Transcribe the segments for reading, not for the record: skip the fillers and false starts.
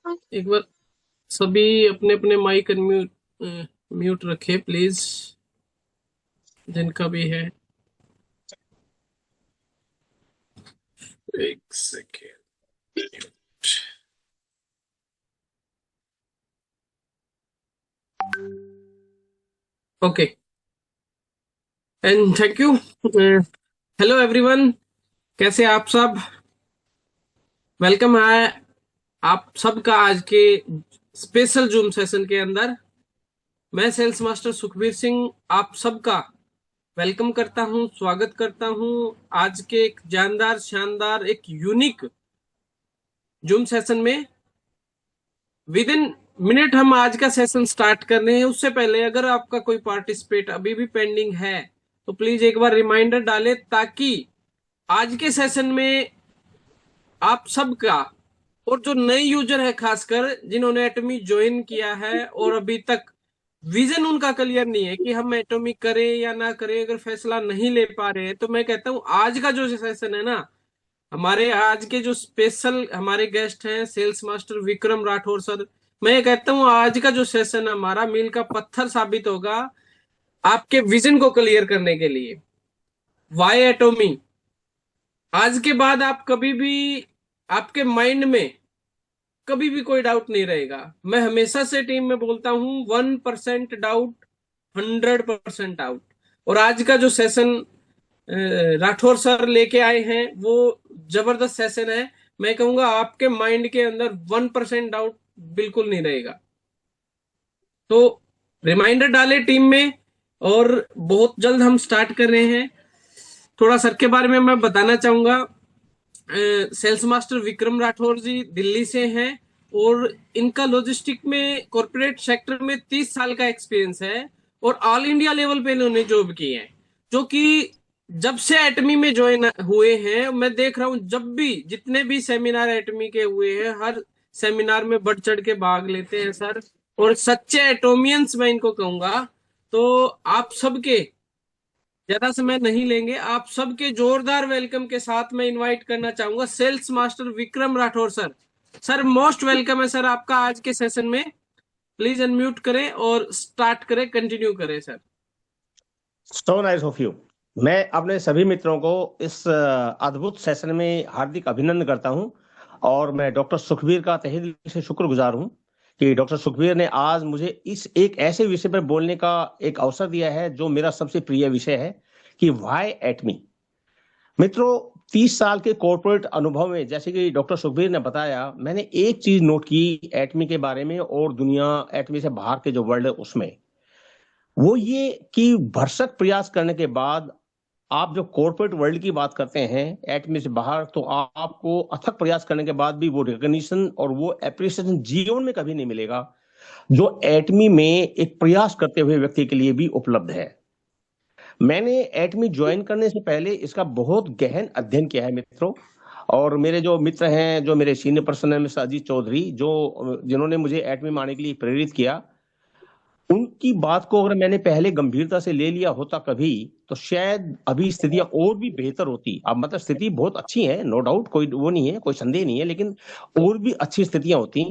एक बार सभी अपने अपने माइक अनम्यूट म्यूट रखे प्लीज, जिनका भी है। एक second. Okay and thank you. Hello everyone, कैसे आप सब? वेलकम है आप सबका आज के स्पेशल जूम सेशन के अंदर। मैं सेल्स मास्टर सुखबीर सिंह आप सबका वेलकम करता हूं, स्वागत करता हूं आज के एक जानदार शानदार एक यूनिक जूम सेशन में। विद इन मिनट हम आज का सेशन स्टार्ट कर रहे हैं। उससे पहले अगर आपका कोई पार्टिसिपेट अभी भी पेंडिंग है तो प्लीज एक बार रिमाइंडर डालें, ताकि आज के सेशन में आप सबका और जो नए यूजर है, खासकर जिन्होंने एटॉमिक ज्वाइन किया है और अभी तक विजन उनका क्लियर नहीं है कि हम एटॉमिक करें या ना करें, अगर फैसला नहीं ले पा रहे हैं, तो मैं कहता हूं आज का जो सेशन है ना, हमारे आज के जो स्पेशल हमारे गेस्ट हैं sales master Vikram Rathore sir, मैं कहता हूं आज का जो सेशन हमारा मील का पत्थर साबित होगा आपके विजन को क्लियर करने के लिए। वाई एटोमी, आज के बाद आप कभी भी आपके माइंड में कभी भी कोई डाउट नहीं रहेगा। मैं हमेशा से टीम में बोलता हूं 1% डाउट 100% आउट। और आज का जो सेशन राठौर सर लेके आए हैं वो जबरदस्त सेशन है। मैं कहूंगा आपके माइंड के अंदर 1% डाउट बिल्कुल नहीं रहेगा। तो रिमाइंडर डालें टीम में, और बहुत जल्द हम स्टार्ट कर रहे हैं। थोड़ा सर के बारे में मैं बताना चाहूंगा। सेल्स मास्टर विक्रम राठौर जी दिल्ली से हैं और इनका लॉजिस्टिक में कॉर्पोरेट सेक्टर में 30 साल का एक्सपीरियंस है और ऑल इंडिया लेवल पे इन्होंने जॉब की है। जो कि जब से एटमी में ज्वाइन हुए हैं, मैं देख रहा हूं जब भी जितने भी सेमिनार एटमी के हुए हैं, हर सेमिनार में बढ़ चढ़ के भाग लेते हैं सर, और सच्चे एटोमियंस मैं इनको कहूंगा। तो आप सबके ज्यादा समय नहीं लेंगे, आप सबके जोरदार वेलकम के साथ मैं इनवाइट करना चाहूंगा sales master Vikram Rathore sir. Sir most welcome है सर आपका आज के सेशन में। प्लीज अनम्यूट करें और स्टार्ट करें, कंटिन्यू करें sir. So nice of you. मैं अपने सभी मित्रों को इस अद्भुत सेशन में हार्दिक अभिनंदन करता हूं और मैं डॉक्टर सुखबीर का तहे दिल से शुक्रगुजार हूं कि डॉक्टर सुखबीर ने आज मुझे इस एक ऐसे विषय पर बोलने का एक अवसर दिया है जो मेरा सबसे प्रिय विषय है कि व्हाई एटमी। मित्रों, 30 साल के कॉर्पोरेट अनुभव में जैसे कि डॉक्टर सुखबीर ने बताया, मैंने एक चीज नोट की एटमी के बारे में और दुनिया एटमी से बाहर के जो वर्ल्ड है उसमें, वो ये कि भरसक प्रयास करने के बाद आप जो कॉर्पोरेट वर्ल्ड की बात करते हैं एटमी से बाहर, तो आपको अथक प्रयास करने के बाद भी वो रिकॉग्निशन और वो एप्रिसिएशन जीवन में कभी नहीं मिलेगा जो एटमी में एक प्रयास करते हुए व्यक्ति के लिए भी उपलब्ध है। मैंने एटमी ज्वाइन करने से पहले इसका बहुत गहन अध्ययन किया है मित्रों, और मेरे जो मित्र हैं, जो मेरे सीनियर पर्सन है मिस्टर अजीत चौधरी, जो जिन्होंने मुझे एटमी में आने के लिए प्रेरित किया, उनकी बात को अगर मैंने पहले गंभीरता से ले लिया होता कभी, तो शायद अभी स्थितियां और भी बेहतर होती। अब मतलब स्थिति बहुत अच्छी है, नो डाउट, कोई वो नहीं है, कोई संदेह नहीं है, लेकिन और भी अच्छी स्थितियां होती।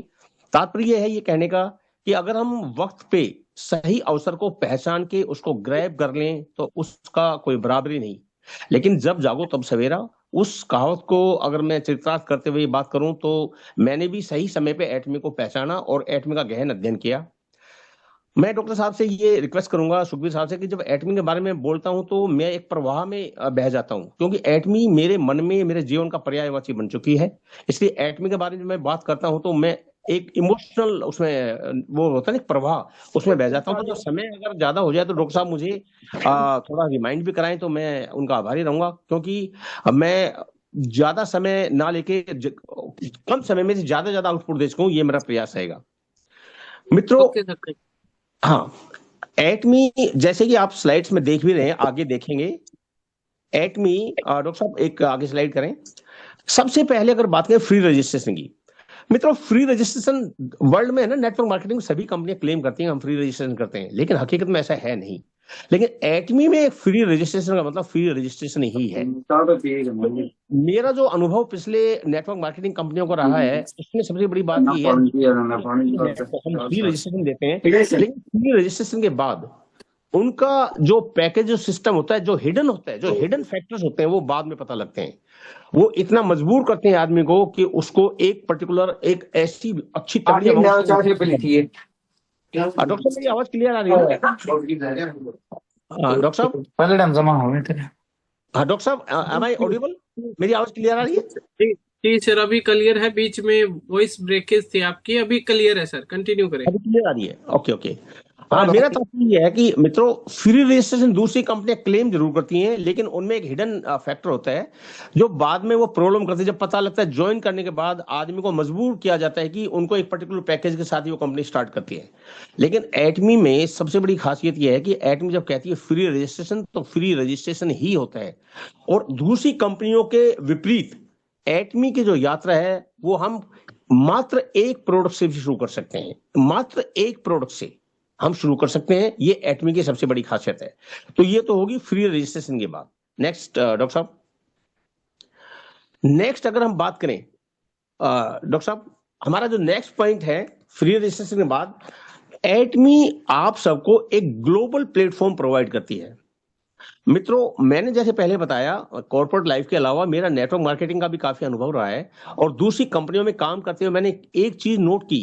तात्पर्य है ये कहने का कि अगर हम वक्त पे सही अवसर को पहचान के उसको ग्रैब कर लें तो उसका कोई बराबरी नहीं। लेकिन जब जागो तब सवेरा, उस कहावत को अगर मैं चरितार्थ करते हुए बात करूं तो मैंने भी सही समय पे एटमी को पहचाना और एटमी का गहन अध्ययन किया। मैं डॉक्टर साहब से ये रिक्वेस्ट करूंगा, सुखबीर साहब से, कि जब एटमी के बारे में बोलता हूं तो मैं एक प्रवाह में बह जाता हूं, क्योंकि एटमी मेरे मन में, मेरे जीवन का पर्यायवाची बन चुकी है। इसलिए एटमी के बारे में मैं बात करता हूं तो मैं एक इमोशनल उसमें वो होता है ना प्रवाह, उसमें बह जाता हूं। तो जब समय अगर ज्यादा हो जाए तो डॉक्टर साहब मुझे थोड़ा रिमाइंड भी कराएं तो मैं उनका आभारी रहूंगा, क्योंकि मैं ज्यादा समय ना लेके कम समय में ज्यादा आउटपुट दे सकूं, ये मेरा प्रयास रहेगा मित्रों। Okay sir. हाँ, एटमी जैसे कि आप स्लाइड्स में देख भी रहे हैं, आगे देखेंगे। एटमी, डॉक्टर साहब एक आगे स्लाइड करें। सबसे पहले अगर बात करें फ्री रजिस्ट्रेशन की, मित्रों फ्री रजिस्ट्रेशन वर्ल्ड में है ना, नेटवर्क मार्केटिंग सभी कंपनियां क्लेम करती हैं हम फ्री रजिस्ट्रेशन करते हैं, लेकिन हकीकत में ऐसा है नहीं। लेकिन एटमी में एक फ्री रजिस्ट्रेशन का मतलब फ्री रजिस्ट्रेशन ही है। तो मेरा जो अनुभव पिछले नेटवर्क मार्केटिंग कंपनियों का रहा है, उसमें सबसे बड़ी बात ये है तो हम फ्री रजिस्ट्रेशन देते हैं, लेकिन फ्री रजिस्ट्रेशन के बाद उनका जो पैकेज जो सिस्टम होता है, जो हिडन होता है, जो हिडन फैक्टर्स होते हैं, वो बाद में पता लगते हैं। वो इतना मजबूर करते हैं आदमी को कि उसको एक पर्टिकुलर एक ऐसी अच्छी तगड़ी अमाउंट। डॉक्टर साहब मेरी आवाज क्लियर आ रही है ना? डॉक्टर साहब, पहले टाइम जमा हो गए थे। हाँ डॉक्टर साहब, एम आई ऑडिबल? मेरी आवाज क्लियर आ रही है? जी जी सर, अभी क्लियर है। बीच में वॉइस ब्रेकेज थी आपकी, अभी क्लियर है सर, कंटिन्यू करें। अभी क्लियर आ रही है? Okay okay. हाँ, मेरा तात्पर्य यह है कि मित्रों, फ्री रजिस्ट्रेशन दूसरी कंपनियां क्लेम जरूर करती हैं, लेकिन उनमें एक हिडन फैक्टर होता है जो बाद में वो प्रॉब्लम करती है। जब पता लगता है, ज्वाइन करने के बाद आदमी को मजबूर किया जाता है कि उनको एक पर्टिकुलर पैकेज के साथ ही वो कंपनी स्टार्ट करती है। लेकिन एटमी में सबसे बड़ी खासियत यह है कि एटमी जब कहती है फ्री रजिस्ट्रेशन, तो फ्री रजिस्ट्रेशन ही होता है। और दूसरी कंपनियों के विपरीत एटमी की जो यात्रा है, वो हम मात्र एक प्रोडक्ट से भी शुरू कर सकते हैं। मात्र एक प्रोडक्ट से हम शुरू कर सकते हैं, ये एटमी की सबसे बड़ी खासियत है। तो ये तो होगी फ्री रजिस्ट्रेशन के बाद। नेक्स्ट डॉक्टर साहब, नेक्स्ट अगर हम बात करें डॉक्टर साहब, हमारा जो नेक्स्ट पॉइंट है फ्री रजिस्ट्रेशन के बाद, एटमी आप सबको एक ग्लोबल प्लेटफॉर्म प्रोवाइड करती है। मित्रों, मैंने जैसे पहले बताया, कॉर्पोरेट लाइफ के अलावा मेरा नेटवर्क मार्केटिंग का भी काफी अनुभव रहा है, और दूसरी कंपनियों में काम करते हुए मैंने एक चीज नोट की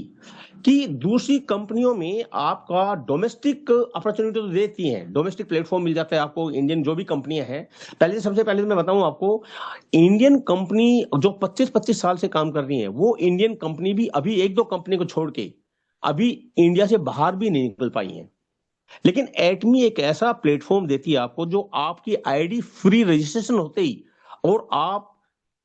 कि दूसरी कंपनियों में आपका डोमेस्टिक अपॉर्चुनिटी तो देती हैं, डोमेस्टिक प्लेटफॉर्म मिल जाता है आपको। इंडियन जो भी कंपनियां हैं, पहले सबसे पहले तो मैं बताऊं आपको, इंडियन कंपनी जो 25-25 साल से काम कर रही है, वो इंडियन कंपनी भी अभी एक दो कंपनी को छोड़ के अभी इंडिया से बाहर भी नहीं निकल पाई है। लेकिन एटमी एक ऐसा प्लेटफॉर्म देती है आपको, जो आपकी आईडी फ्री रजिस्ट्रेशन होते ही और आप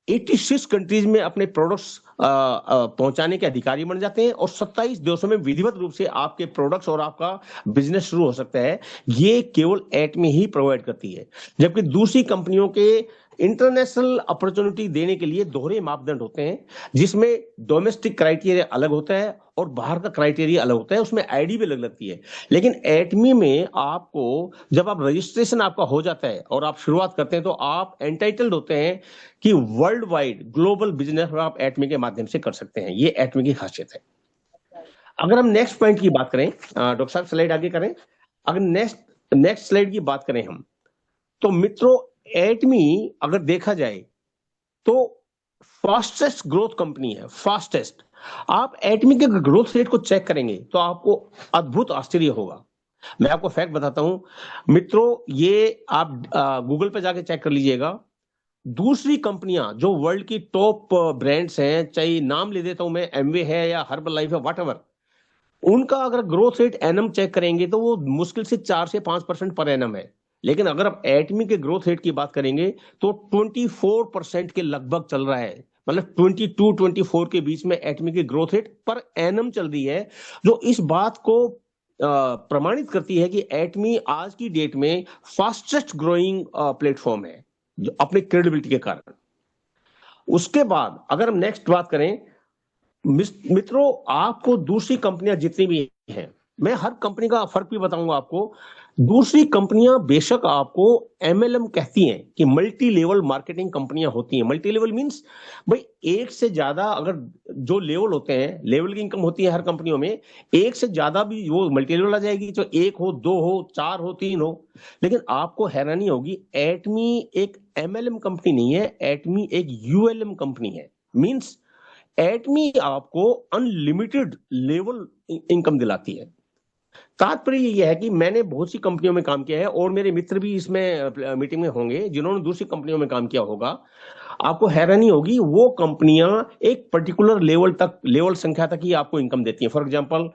86 कंट्रीज में अपने प्रोडक्ट्स पहुंचाने के अधिकारी बन जाते हैं, और 27 देशों में विधिवत रूप से आपके प्रोडक्ट्स और आपका बिजनेस शुरू हो सकता है। ये केवल एटमी ही प्रोवाइड करती है। जबकि दूसरी कंपनियों के इंटरनेशनल अपॉर्चुनिटी देने के लिए दोहरे मापदंड होते हैं, जिसमें डोमेस्टिक क्राइटेरिया अलग होता है और बाहर का क्राइटेरिया अलग होता है, उसमें आईडी भी अलग लगती है। लेकिन एटमी में आपको, जब आप रजिस्ट्रेशन आपका हो जाता है और आप शुरुआत करते हैं, तो आप एंटाइटल्ड होते हैं कि वर्ल्ड वाइड ग्लोबल बिजनेस आप एटमी के माध्यम से कर सकते हैं। ये एटमी की खासियत है। अगर हम नेक्स्ट पॉइंट की बात करें, डॉक्टर साहब स्लाइड आगे करें। अगर नेक्स्ट नेक्स्ट स्लाइड की बात करें हम, तो मित्रों, एटमी अगर देखा जाए तो फास्टेस्ट ग्रोथ कंपनी है, फास्टेस्ट। आप एटमी के ग्रोथ रेट को चेक करेंगे तो आपको अद्भुत आश्चर्य होगा। मैं आपको फैक्ट बताता हूं मित्रों, ये आप गूगल पे जाके चेक कर लीजिएगा। दूसरी कंपनियां जो वर्ल्ड की टॉप ब्रांड्स हैं, चाहे नाम ले देता हूं मैं, एमवे है या हर्बल लाइफ है, वट एवर, उनका अगर ग्रोथ रेट एनम चेक करेंगे तो वो मुश्किल से 4 से 5% पर एनम है। लेकिन अगर आप एटमी के ग्रोथ रेट की बात करेंगे तो 24% के लगभग चल रहा है। मतलब 22-24 के बीच में एटमी की ग्रोथ रेट पर एनम चल रही है, जो इस बात को प्रमाणित करती है कि एटमी आज की डेट में फास्टेस्ट ग्रोइंग प्लेटफॉर्म है, जो अपने क्रेडिबिलिटी के कारण। उसके बाद अगर हम नेक्स्ट बात करें, मित्रों, आपको दूसरी कंपनियां जितनी भी हैं, मैं हर कंपनी का फर्क भी बताऊंगा आपको। दूसरी कंपनियां बेशक आपको एमएलएम कहती हैं कि मल्टी लेवल मार्केटिंग कंपनियां होती हैं। मल्टी लेवल मींस भाई एक से ज्यादा, अगर जो लेवल होते हैं, लेवल की इनकम होती है हर कंपनियों में, एक से ज्यादा भी वो मल्टी लेवल आ जाएगी, जो एक हो, दो हो, चार हो, तीन हो। लेकिन आपको हैरानी होगी, एटमी एक एमएलएम कंपनी नहीं है, एटमी एक यूएलएम कंपनी है। मींस एटमी आपको अनलिमिटेड लेवल इनकम दिलाती है। तात्पर्य यह है कि मैंने बहुत सी कंपनियों में काम किया है, और मेरे मित्र भी इसमें मीटिंग में होंगे जिन्होंने दूसरी कंपनियों में काम किया होगा। आपको हैरानी होगी, वो कंपनियां एक पर्टिकुलर लेवल तक, लेवल संख्या तक ही आपको इनकम देती है। फॉर एग्जांपल,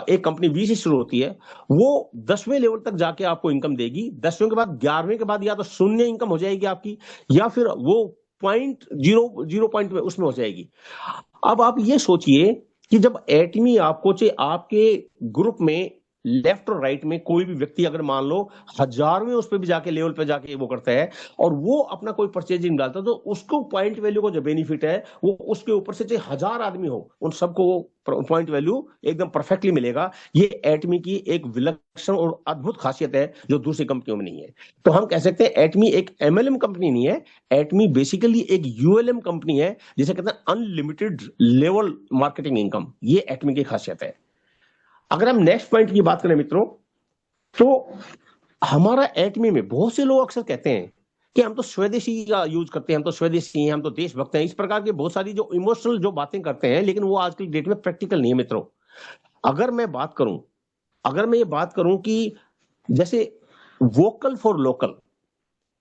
एक कंपनी 20 से शुरू होती है, वो 10वें लेवल तक जाके आपको इनकम देगी। 10वें के बाद, 11वें के बाद या तो शून्य इनकम हो जाएगी आपकी, या फिर वो जीरो पॉइंट में उसमें हो जाएगी। अब आप ये सोचिए कि जब एटमी आपको, चाहे आपके ग्रुप में लेफ्ट और राइट में कोई भी व्यक्ति अगर मान लो हजारवें उस पर भी जाके लेवल पे जाके वो करता है और वो अपना कोई परचेजिंग डालता है, तो उसको पॉइंट वैल्यू को जो बेनिफिट है वो उसके ऊपर से चाहे 1000 आदमी हो उन सबको वो पॉइंट वैल्यू एकदम परफेक्टली मिलेगा। ये एटमी की एक विलक्षण और अद्भुत खासियत है जो दूसरी कंपनियों में नहीं है। तो हम कह सकते हैं एटमी एक एमएलएम कंपनी नहीं है, एटमी बेसिकली एक यूएलएम कंपनी है, जिसे कहते हैं अनलिमिटेड लेवल मार्केटिंग इनकम। ये एटमी की खासियत है। अगर हम नेक्स्ट पॉइंट की बात करें मित्रों, तो हमारा एटमी में बहुत से लोग अक्सर कहते हैं कि हम तो स्वदेशी का यूज करते हैं, हम तो स्वदेशी हैं, हम तो देशभक्त हैं, इस प्रकार की बहुत सारी जो इमोशनल जो बातें करते हैं, लेकिन वो आज की डेट में प्रैक्टिकल नहीं है मित्रों। अगर मैं बात करूं, अगर मैं ये बात करूं कि जैसे वोकल फॉर लोकल,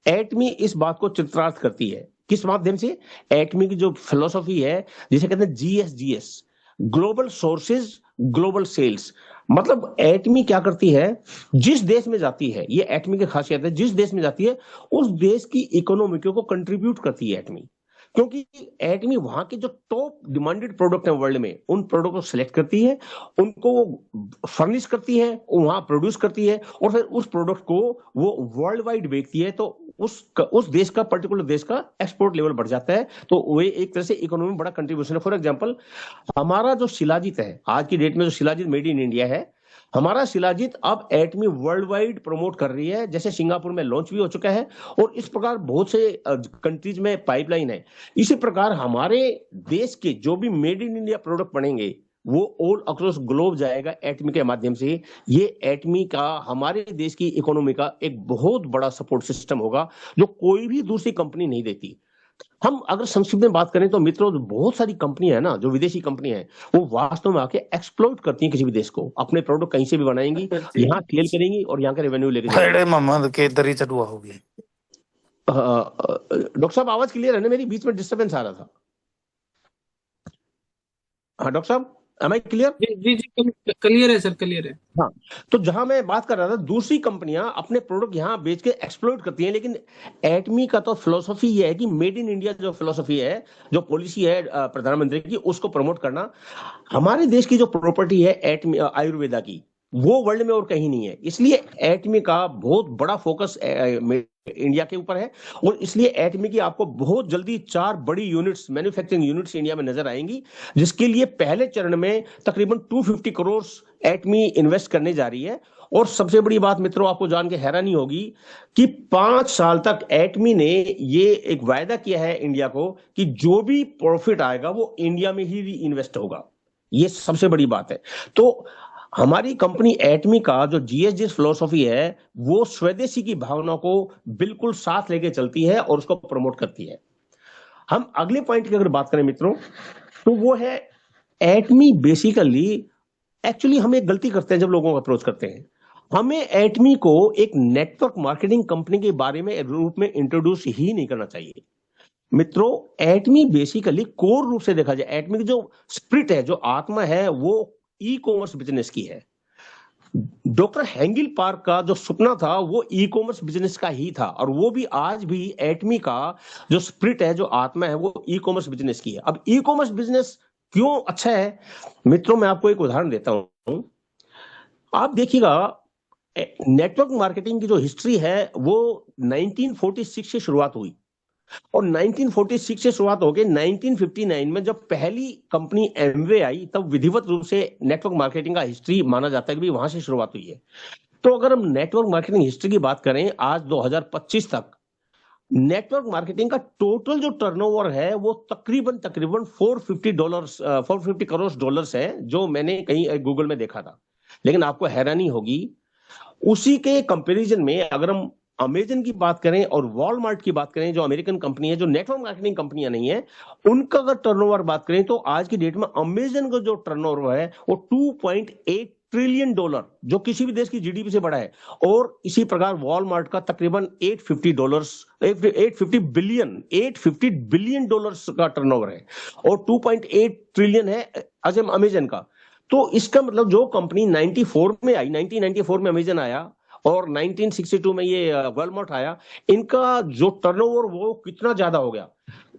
एटमी इस बात को चित्रार्थ करती है। किस माध्यम से? एटमी की जो फिलोसॉफी है जिसे कहते हैं जीएसजीएस, ग्लोबल सोर्सेज ग्लोबल सेल्स। मतलब एटमी क्या करती है, जिस देश में जाती है, ये एटमी की खासियत है, जिस देश में जाती है उस देश की इकोनॉमी को कंट्रीब्यूट करती है एटमी। क्योंकि एटमी वहां के जो टॉप डिमांडेड प्रोडक्ट हैं वर्ल्ड में, उन प्रोडक्ट को सिलेक्ट करती है, उनको फर्निश करती है, वहां प्रोड्यूस करती है और फिर उस प्रोडक्ट को वो वर्ल्ड वाइड बेचती है। तो उस देश का, पर्टिकुलर देश का एक्सपोर्ट लेवल बढ़ जाता है। तो वे एक तरह से इकोनॉमी में बड़ा कंट्रीब्यूशन है। फॉर एग्जांपल, हमारा जो शिलाजीत है आज की डेट में, जो शिलाजीत मेड इन इंडिया है, हमारा शिलाजीत अब एटमी वर्ल्ड वाइड प्रमोट कर रही है। जैसे सिंगापुर में लॉन्च भी हो चुका है और इस प्रकार बहुत से कंट्रीज में पाइपलाइन है। इसी प्रकार हमारे देश के जो भी मेड इन इंडिया प्रोडक्ट बनेंगे वो ऑल अक्रॉस ग्लोब जाएगा एटमी के माध्यम से। ये एटमी का हमारे देश की इकोनॉमी का एक बहुत बड़ा सपोर्ट सिस्टम होगा जो कोई भी दूसरी कंपनी नहीं देती। हम अगर संक्षिप्त में बात करें तो मित्रों, बहुत सारी कंपनियां है ना, जो विदेशी कंपनी है, वो वास्तव में आके एक्सप्लोइट करती हैं किसी भी देश को। अपने प्रोडक्ट कहीं से भी बनाएंगी, यहाँ सेल करेंगी और यहाँ का रेवेन्यू लेके जाएंगी। बड़े मोहम्मद के दरी चटुआ होगी। डॉक्टर साहब आवाज क्लियर है ना मेरी? बीच में डिस्टर्बेंस आ रहा था। हाँ डॉक्टर साहब, एम आई क्लियर? जी जी जी, क्लियर है सर, क्लियर है। हाँ, तो जहां मैं बात कर रहा था, दूसरी कंपनियां अपने प्रोडक्ट यहां बेच के एक्सप्लोइट करती हैं, लेकिन एटमी का तो फिलोसफी ये है कि मेड इन इंडिया जो फिलोसफी है, जो पॉलिसी है प्रधानमंत्री की, उसको प्रमोट करना। हमारे देश की जो प्रॉपर्टी है एटमी आयुर्वेदा की, वो वर्ल्ड में और कहीं नहीं है। इसलिए एटमी का बहुत बड़ा फोकस इंडिया के ऊपर है और इसलिए एटमी की आपको बहुत जल्दी 4 बड़ी यूनिट्स, मैन्युफैक्चरिंग यूनिट्स इंडिया में नजर आएंगी, जिसके लिए पहले चरण में तकरीबन 250 करोड़ एटमी इन्वेस्ट करने जा रही है। और सबसे बड़ी बात मित्रों, आपको जान के हैरानी होगी कि 5 साल तक एटमी ने ये एक वायदा किया है इंडिया को कि जो भी प्रॉफिट आएगा वो इंडिया में ही इन्वेस्ट होगा। ये सबसे बड़ी बात है। तो हमारी कंपनी एटमी का जो जीएसजी फिलोसॉफी है, वो स्वदेशी की भावना को बिल्कुल साथ लेके चलती है और उसको प्रमोट करती है। हम अगले पॉइंट की अगर बात करें मित्रों, तो वो है एटमी बेसिकली, एक्चुअली हम एक गलती करते हैं जब लोगों को अप्रोच करते हैं, हमें एटमी को एक नेटवर्क मार्केटिंग कंपनी के बारे में रूप में इंट्रोड्यूस ही नहीं करना चाहिए। मित्रों, एटमी बेसिकली कोर रूप से देखा जाए, एटमी की जो स्पिरिट है, जो आत्मा है, वो ई कॉमर्स बिजनेस की है। डॉक्टर हैंगिल पार्क का जो सपना था वो ई कॉमर्स बिजनेस का ही था और वो भी आज भी एटमी का जो स्पिरिट है, जो आत्मा है, वो ई कॉमर्स बिजनेस की है। अब ई कॉमर्स बिजनेस क्यों अच्छा है मित्रों, मैं आपको एक उदाहरण देता हूं। आप देखिएगा, नेटवर्क मार्केटिंग की जो हिस्ट्री है वो 1946 से शुरुआत हुई और 1946 से शुरुआत होकर 1959 में जब पहली कंपनी एमवे आई, तब विधिवत रूप से नेटवर्क मार्केटिंग का हिस्ट्री माना जाता है कि वहां से शुरुआत हुई है। तो अगर हम नेटवर्क मार्केटिंग हिस्ट्री की बात करें, आज 2025 तक नेटवर्क मार्केटिंग का टोटल जो टर्नओवर है वो तकरीबन तकरीबन $450 करोड़ है, जो मैंने कहीं गूगल में देखा था। लेकिन आपको हैरानी होगी, उसी के कंपैरिजन में अगर हम अमेजन की बात करें और वॉलमार्ट की बात करें, जो अमेरिकन कंपनी है, जो नेटवर्क मार्केटिंग कंपनियां नहीं है, उनका अगर टर्नओवर बात करें तो आज की डेट में अमेजन का जो टर्नओवर है वो $2.8 ट्रिलियन, जो किसी भी देश की जीडीपी से बड़ा है। और इसी प्रकार वॉलमार्ट का तकरीबन $850 बिलियन का टर्नओवर है और 2.8 ट्रिलियन है अजम अमेजन का। तो इसका मतलब जो कंपनी 94 में आई, 1994 में अमेजन आया और 1962 में ये वॉलमार्ट आया, इनका जो टर्नओवर वो कितना ज्यादा हो गया।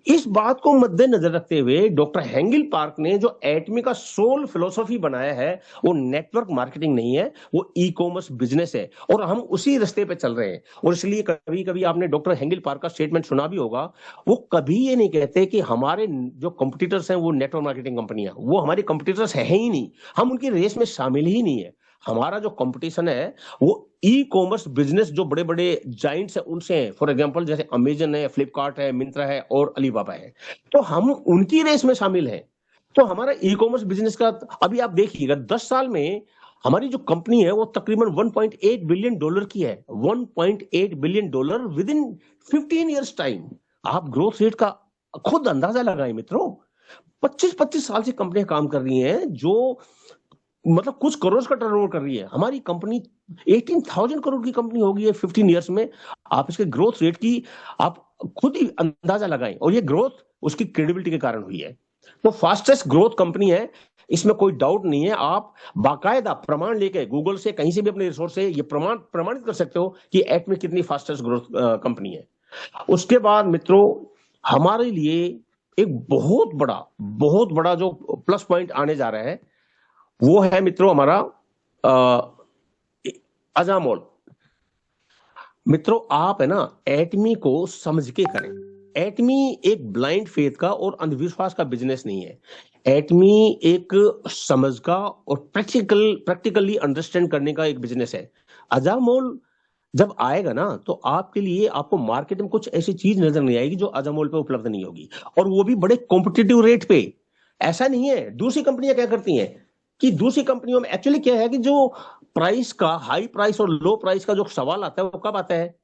इस बात को मद्देनजर रखते हुए डॉक्टर हेंगल पार्क ने जो एटमी का सोल फिलोसॉफी बनाया है, वो नेटवर्क मार्केटिंग नहीं है, वो ई कॉमर्स बिजनेस है, और हम उसी रास्ते पे चल रहे हैं। और इसलिए कभी कभी आपने डॉक्टर हेंगल पार्क का स्टेटमेंट सुना भी होगा, वो कभी ये नहीं कहते कि हमारे जो कंपटीटर्स हैं वो नेटवर्क मार्केटिंग कंपनियां, वो हमारे कंपटीटर्स है ही नहीं, हम उनकी रेस में शामिल ही नहीं है। हमारा जो कंपटीशन है वो ई कॉमर्स बिजनेस जो बड़े बड़े जाइंट्स हैं उनसे है। फॉर एग्जांपल जैसे अमेजन है, फ्लिपकार्ट है, मिंत्रा है और अलीबाबा है, तो हम उनकी रेस में शामिल हैं। तो हमारा ई कॉमर्स बिजनेस का अभी आप देखिएगा 10 साल में हमारी जो कंपनी है वो तकरीबन 1.8 बिलियन डॉलर की है। 1.8 billion dollar with in 15 years time. आप ग्रोथ रेट का खुद अंदाजा लगाएं मित्रों। 25-25 साल से कंपनियां काम कर रही हैं जो मतलब कुछ करोड़ का टर्नओवर कर रही है। हमारी कंपनी 18,000 करोड़ की कंपनी होगी है 15 ईयर्स में। आप इसके ग्रोथ रेट की आप खुद ही अंदाजा लगाएं, और ये ग्रोथ उसकी क्रेडिबिलिटी के कारण हुई है। तो फास्टेस्ट ग्रोथ कंपनी है, इसमें कोई डाउट नहीं है। आप बाकायदा प्रमाण लेके गूगल से कहीं से भी अपने रिसोर्स से ये प्रमाणित कर सकते हो कि एटमी कितनी फास्टेस्ट ग्रोथ कंपनी है। उसके बाद मित्रों, हमारे लिए एक बहुत बड़ा जो प्लस पॉइंट आने जा रहा है वो है मित्रों हमारा अजामोल। मित्रों आप है ना एटमी को समझ के करें। एटमी एक ब्लाइंड फेथ का और अंधविश्वास का बिजनेस नहीं है। एटमी एक समझ का और प्रैक्टिकली अंडरस्टैंड करने का एक बिजनेस है। अजामोल जब आएगा ना तो आपके लिए आपको मार्केट में कुछ ऐसी चीज नजर नहीं आएगी जो अजामोल पे उपलब्ध नहीं होगी, और वो भी बड़े कॉम्पिटिटिव रेट पे। ऐसा नहीं है दूसरी कंपनियां क्या करती हैं कि दूसरी कंपनियों में एक्चुअली क्या है कि जो प्राइस का हाई प्राइस और लो प्राइस का जो सवाल आता है वो कब आता है,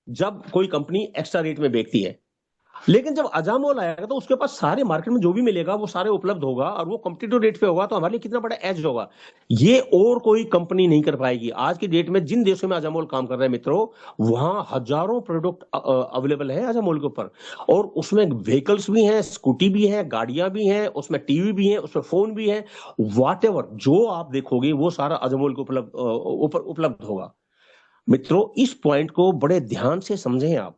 जब कोई कंपनी एक्स्ट्रा रेट में बेचती है। लेकिन जब अजामोल आएगा तो उसके पास सारे मार्केट में जो भी मिलेगा वो सारे उपलब्ध होगा और वो कॉम्पिटिटिव रेट पे होगा, तो हमारे लिए कितना बड़ा एज होगा। ये और कोई कंपनी नहीं कर पाएगी। आज की डेट में जिन देशों में अजामोल काम कर रहे हैं मित्रों, वहां हजारों प्रोडक्ट अवेलेबल है अजामोल के ऊपर, और उसमें व्हीकल्स भी हैं, स्कूटी भी है, गाड़ियां भी हैं, उसमें टीवी भी है, उसमें फोन भी है। वॉट जो आप देखोगे वो सारा अजामोल के उपलब्ध होगा। मित्रों इस पॉइंट को बड़े ध्यान से समझें आप।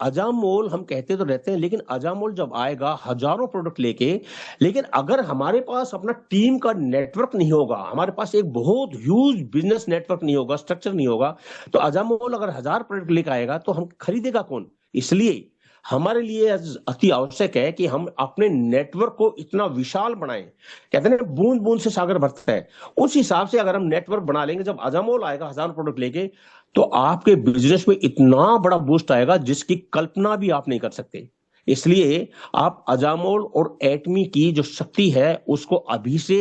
अजामोल हम कहते तो रहते हैं, लेकिन अजामोल जब आएगा हजारों प्रोडक्ट लेके, लेकिन अगर हमारे पास अपना टीम का नेटवर्क नहीं होगा, हमारे पास एक बहुत ह्यूज बिजनेस नेटवर्क नहीं होगा, स्ट्रक्चर नहीं होगा, तो अजामोल अगर 1000 प्रोडक्ट लेकर आएगा तो हम खरीदेगा कौन। इसलिए हमारे लिए अति आवश्यक है कि हम अपने नेटवर्क को इतना विशाल बनाएं। कहते हैं ना बूंद बूंद से सागर भरता है, उस हिसाब से अगर हम नेटवर्क बना लेंगे, जब अजामोल आएगा 1000 प्रोडक्ट लेके, तो आपके बिजनेस में इतना बड़ा बूस्ट आएगा जिसकी कल्पना भी आप नहीं कर सकते। इसलिए आप अजामोल और एटमी की जो शक्ति है उसको अभी से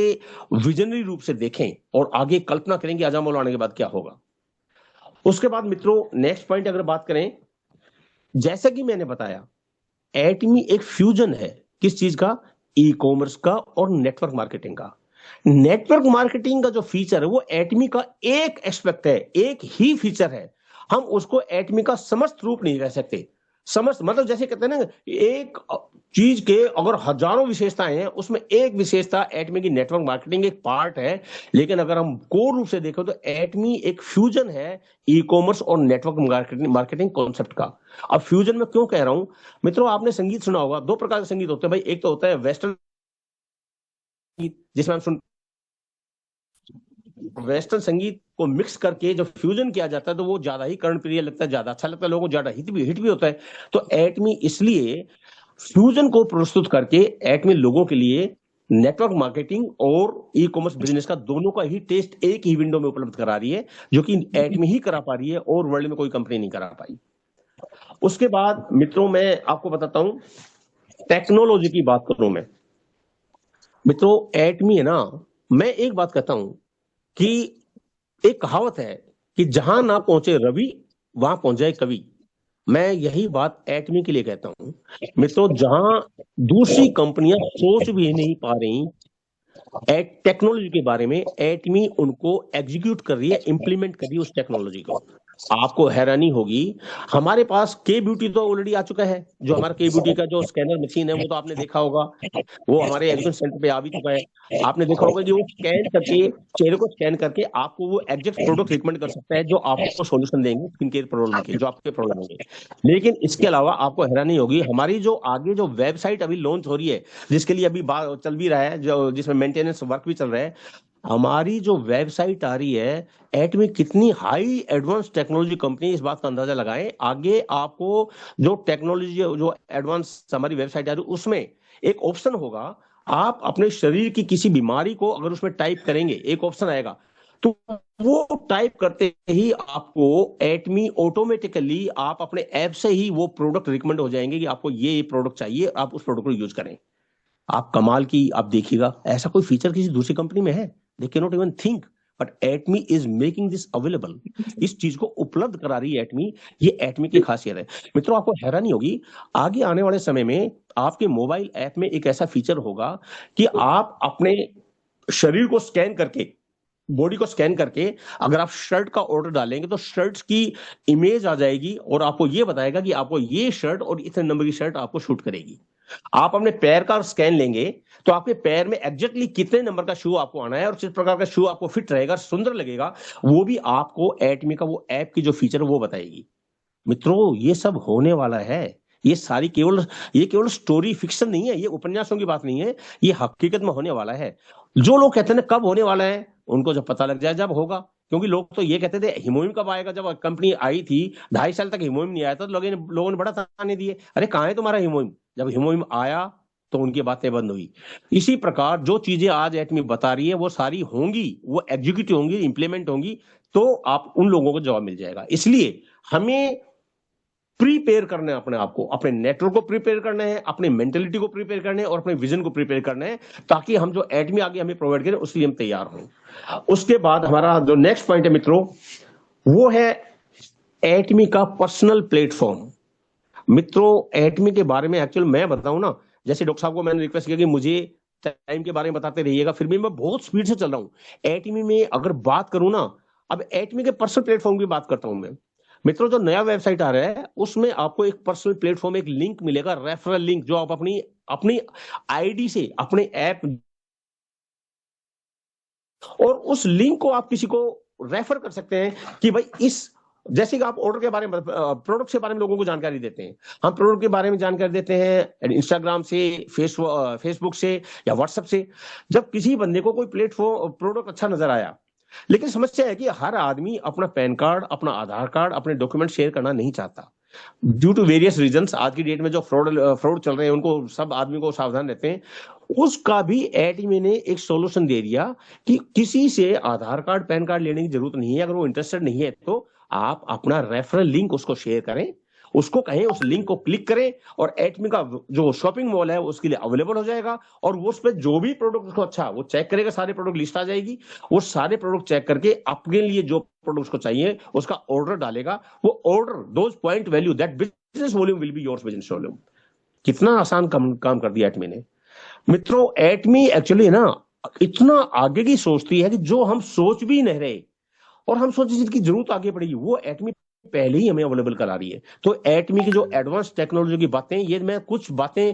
विजनरी रूप से देखें और आगे कल्पना करें कि अजामोल आने के बाद क्या होगा। उसके बाद मित्रों नेक्स्ट पॉइंट अगर बात करें, जैसा कि मैंने बताया एटमी एक फ्यूजन है किस चीज का, ई कॉमर्स का और नेटवर्क मार्केटिंग का। नेटवर्क मार्केटिंग का जो फीचर है वो एटमी का एक एस्पेक्ट है, एक ही फीचर है। हम उसको एटमी का समस्त रूप नहीं कह सकते। समस्त मतलब जैसे कहते हैं ना, एक चीज के अगर हजारों विशेषताएं हैं उसमें एक विशेषता एटमी की नेटवर्क मार्केटिंग एक पार्ट है। लेकिन अगर हम कोर रूप से देखें तो एटमी एक फ्यूजन है ई कॉमर्स और नेटवर्क मार्केटिंग कॉन्सेप्ट का। अब फ्यूजन में क्यों कह रहा हूं मित्रों, आपने संगीत सुना होगा, दो प्रकार के संगीत होते हैं भाई। एक तो होता है वेस्टर्न जिसमें हम वेस्टर्न संगीत को मिक्स करके जब फ्यूजन किया जाता है तो वो ज्यादा ही कर्णप्रिय लगता है, ज्यादा अच्छा लगता है लोगों को, ज्यादा हिट भी होता है। तो एटमी इसलिए फ्यूजन को प्रस्तुत करके एटमी लोगों के लिए नेटवर्क मार्केटिंग और ई कॉमर्स बिजनेस का दोनों का ही टेस्ट एक ही विंडो में उपलब्ध करा रही है, जो कि एटमी ही करा पा रही है और वर्ल्ड में कोई कंपनी नहीं करा पाई। उसके बाद मित्रों मैं आपको बताता हूं, टेक्नोलॉजी की बात करूं मैं मित्रों, एटमी है ना, मैं एक बात कहता हूं कि एक कहावत है कि जहां ना पहुंचे रवि वहां पहुंच जाए कवि। मैं यही बात एटमी के लिए कहता हूं मित्रों, जहां दूसरी कंपनियां सोच भी नहीं पा रही टेक्नोलॉजी के बारे में, एटमी उनको एग्जीक्यूट कर रही है, इंप्लीमेंट कर रही है उस टेक्नोलॉजी को। आपको हैरानी होगी, हमारे पास के ब्यूटी तो ऑलरेडी आ चुका है। जो हमारा के ब्यूटी का जो स्कैनर मशीन है वो तो आपने देखा होगा, वो हमारे एग्जीबिशन सेंटर पे आ भी चुका है। आपने देखा होगा कि वो स्कैन करके, चेहरे को स्कैन करके आपको वो एग्जैक्ट प्रोडक्ट रिकमेंड कर सकता है जो आपको सॉल्यूशन देंगे स्किन केयर प्रॉब्लम के, जो आपके प्रॉब्लम होंगे। लेकिन इसके अलावा आपको हैरानी होगी, हमारी जो आगे जो वेबसाइट अभी लॉन्च हो रही है, जिसके लिए अभी बात चल भी रहा है, जो जिसमें मेंटेनेंस वर्क भी चल रहा है, हमारी जो वेबसाइट आ रही है एटमी कितनी हाई एडवांस टेक्नोलॉजी कंपनी, इस बात का अंदाजा लगाएं। आगे आपको जो टेक्नोलॉजी, जो एडवांस हमारी वेबसाइट आ रही है, उसमें एक ऑप्शन होगा, आप अपने शरीर की किसी बीमारी को अगर उसमें टाइप करेंगे, एक ऑप्शन आएगा, तो वो टाइप करते ही आपको एटमी ऑटोमेटिकली आप अपने ऐप से ही वो प्रोडक्ट रिकमेंड हो जाएंगे कि आपको ये प्रोडक्ट चाहिए, आप उस प्रोडक्ट को यूज करें। आप कमाल की, आप देखिएगा ऐसा कोई फीचर किसी दूसरी कंपनी में है? They can not even think, but Atomy is making this available. इस चीज को उपलब्ध करा रही है एटमी, ये एटमी की खासियत है। मित्रों, आपको हैरानी होगी, आगे आने वाले समय में आपके मोबाइल ऐप में एक ऐसा फीचर होगा कि आप अपने शरीर को स्कैन करके, बॉडी को स्कैन करके अगर आप शर्ट का ऑर्डर डालेंगे तो शर्ट्स की इमेज आ जाएगी और आपको ये बताएगा कि आपको ये शर्ट और इतने नंबर की शर्ट आपको शूट करेगी। आप अपने पैर का स्कैन लेंगे तो आपके पैर में एग्जैक्टली कितने नंबर का शू आपको आना है और किस प्रकार का शू आपको फिट रहेगा, सुंदर लगेगा, वो भी आपको एटमी का वो ऐप की जो फीचर है वो बताएगी। मित्रों, ये सब होने वाला है। ये केवल स्टोरी फिक्शन नहीं है, ये उपन्यासों की बात नहीं है, ये हकीकत में होने वाला है। जो लोग कहते हैं कब होने वाला है, उनको जब पता लग जाए जब होगा। क्योंकि लोग तो ये कहते थे हिमोइम कब आएगा, जब कंपनी आई थी 2.5 साल तक हिमोइम नहीं आया था, तो लोगों ने बड़ा ताने दिए, अरे कहाँ है तुम्हारा हिमोइम। जब हिमोइम आया तो उनकी बातें बंद हुई। इसी प्रकार जो चीजें आज एटमी बता रही है वो सारी होंगी, वो एग्जीक्यूटिव होंगी, इंप्लीमेंट होंगी, तो आप उन लोगों को जवाब मिल जाएगा। इसलिए हमें प्रीपेयर करना है अपने आप को, अपने नेटवर्क को प्रीपेयर करना है, अपने मेंटेलिटी को प्रीपेयर करना है और अपने विजन को प्रीपेयर करना है, ताकि हम जो एटमी आगे हमें प्रोवाइड करें उसके लिए हम तैयार हों। उसके बाद हमारा जो नेक्स्ट पॉइंट है मित्रों, वो है एटमी का पर्सनल प्लेटफॉर्म। मित्रों, एटमी के बारे में एक्चुअल मैं बताऊं ना, जैसे डॉक्टर साहब को मैंने रिक्वेस्ट किया कि मुझे टाइम के बारे में बताते रहिएगा, फिर भी मैं बहुत स्पीड से चल रहा हूं। एटमी में अगर बात करूं ना, अब एटमी के पर्सनल प्लेटफॉर्म की बात करता हूं मैं। मित्रों, जो नया वेबसाइट आ रहा है उसमें आपको एक पर्सनल प्लेटफॉर्म, एक लिंक मिलेगा, रेफरल लिंक, जो आप अपनी अपनी आईडी से अपने ऐप, और उस लिंक को आप किसी को रेफर कर सकते हैं कि भाई इस, जैसे कि आप ऑर्डर के बारे में, प्रोडक्ट के बारे में लोगों को जानकारी देते हैं, हम प्रोडक्ट के बारे में जानकारी देते हैं इंस्टाग्राम से, फेसबुक से या व्हाट्सएप से। जब किसी बंदे को कोई प्लेटफॉर्म प्रोडक्ट अच्छा नजर आया, लेकिन समस्या है कि हर आदमी अपना पैन कार्ड, अपना आधार कार्ड, अपने डॉक्यूमेंट शेयर करना नहीं चाहता, ड्यू टू वेरियस रीजंस। आज की डेट में जो फ्रॉड चल रहे हैं उनको सब आदमी को सावधान रहते हैं। उसका भी एटमी ने एक सॉल्यूशन दे दिया कि किसी से आधार कार्ड, पैन कार्ड लेने की जरूरत नहीं है। अगर वो इंटरेस्टेड नहीं है तो आप अपना रेफरल लिंक उसको शेयर करें, उसको कहें उस लिंक को क्लिक करें, और एटमी का जो शॉपिंग मॉल है उसके लिए अवेलेबल हो जाएगा। और वो उस पर जो भी प्रोडक्ट उसको अच्छा वो चेक करेगा, सारे प्रोडक्ट लिस्ट आ जाएगी, वो सारे प्रोडक्ट चेक करके अपने लिए जो प्रोडक्ट उसको चाहिए उसका ऑर्डर डालेगा। वो order, those point value, that business volume will be yours business volume. कितना आसान काम कर दिया एटमी ने। मित्रों, एटमी एक्चुअली ना इतना आगे की सोचती है कि जो हम सोच भी नहीं रहे और हम सोचे जिसकी जरूरत आगे पड़ेगी, वो एटमी पहले ही हमें अवेलेबल करा रही है। तो एटमी की जो एडवांस टेक्नोलॉजी की बातें, ये मैं कुछ बातें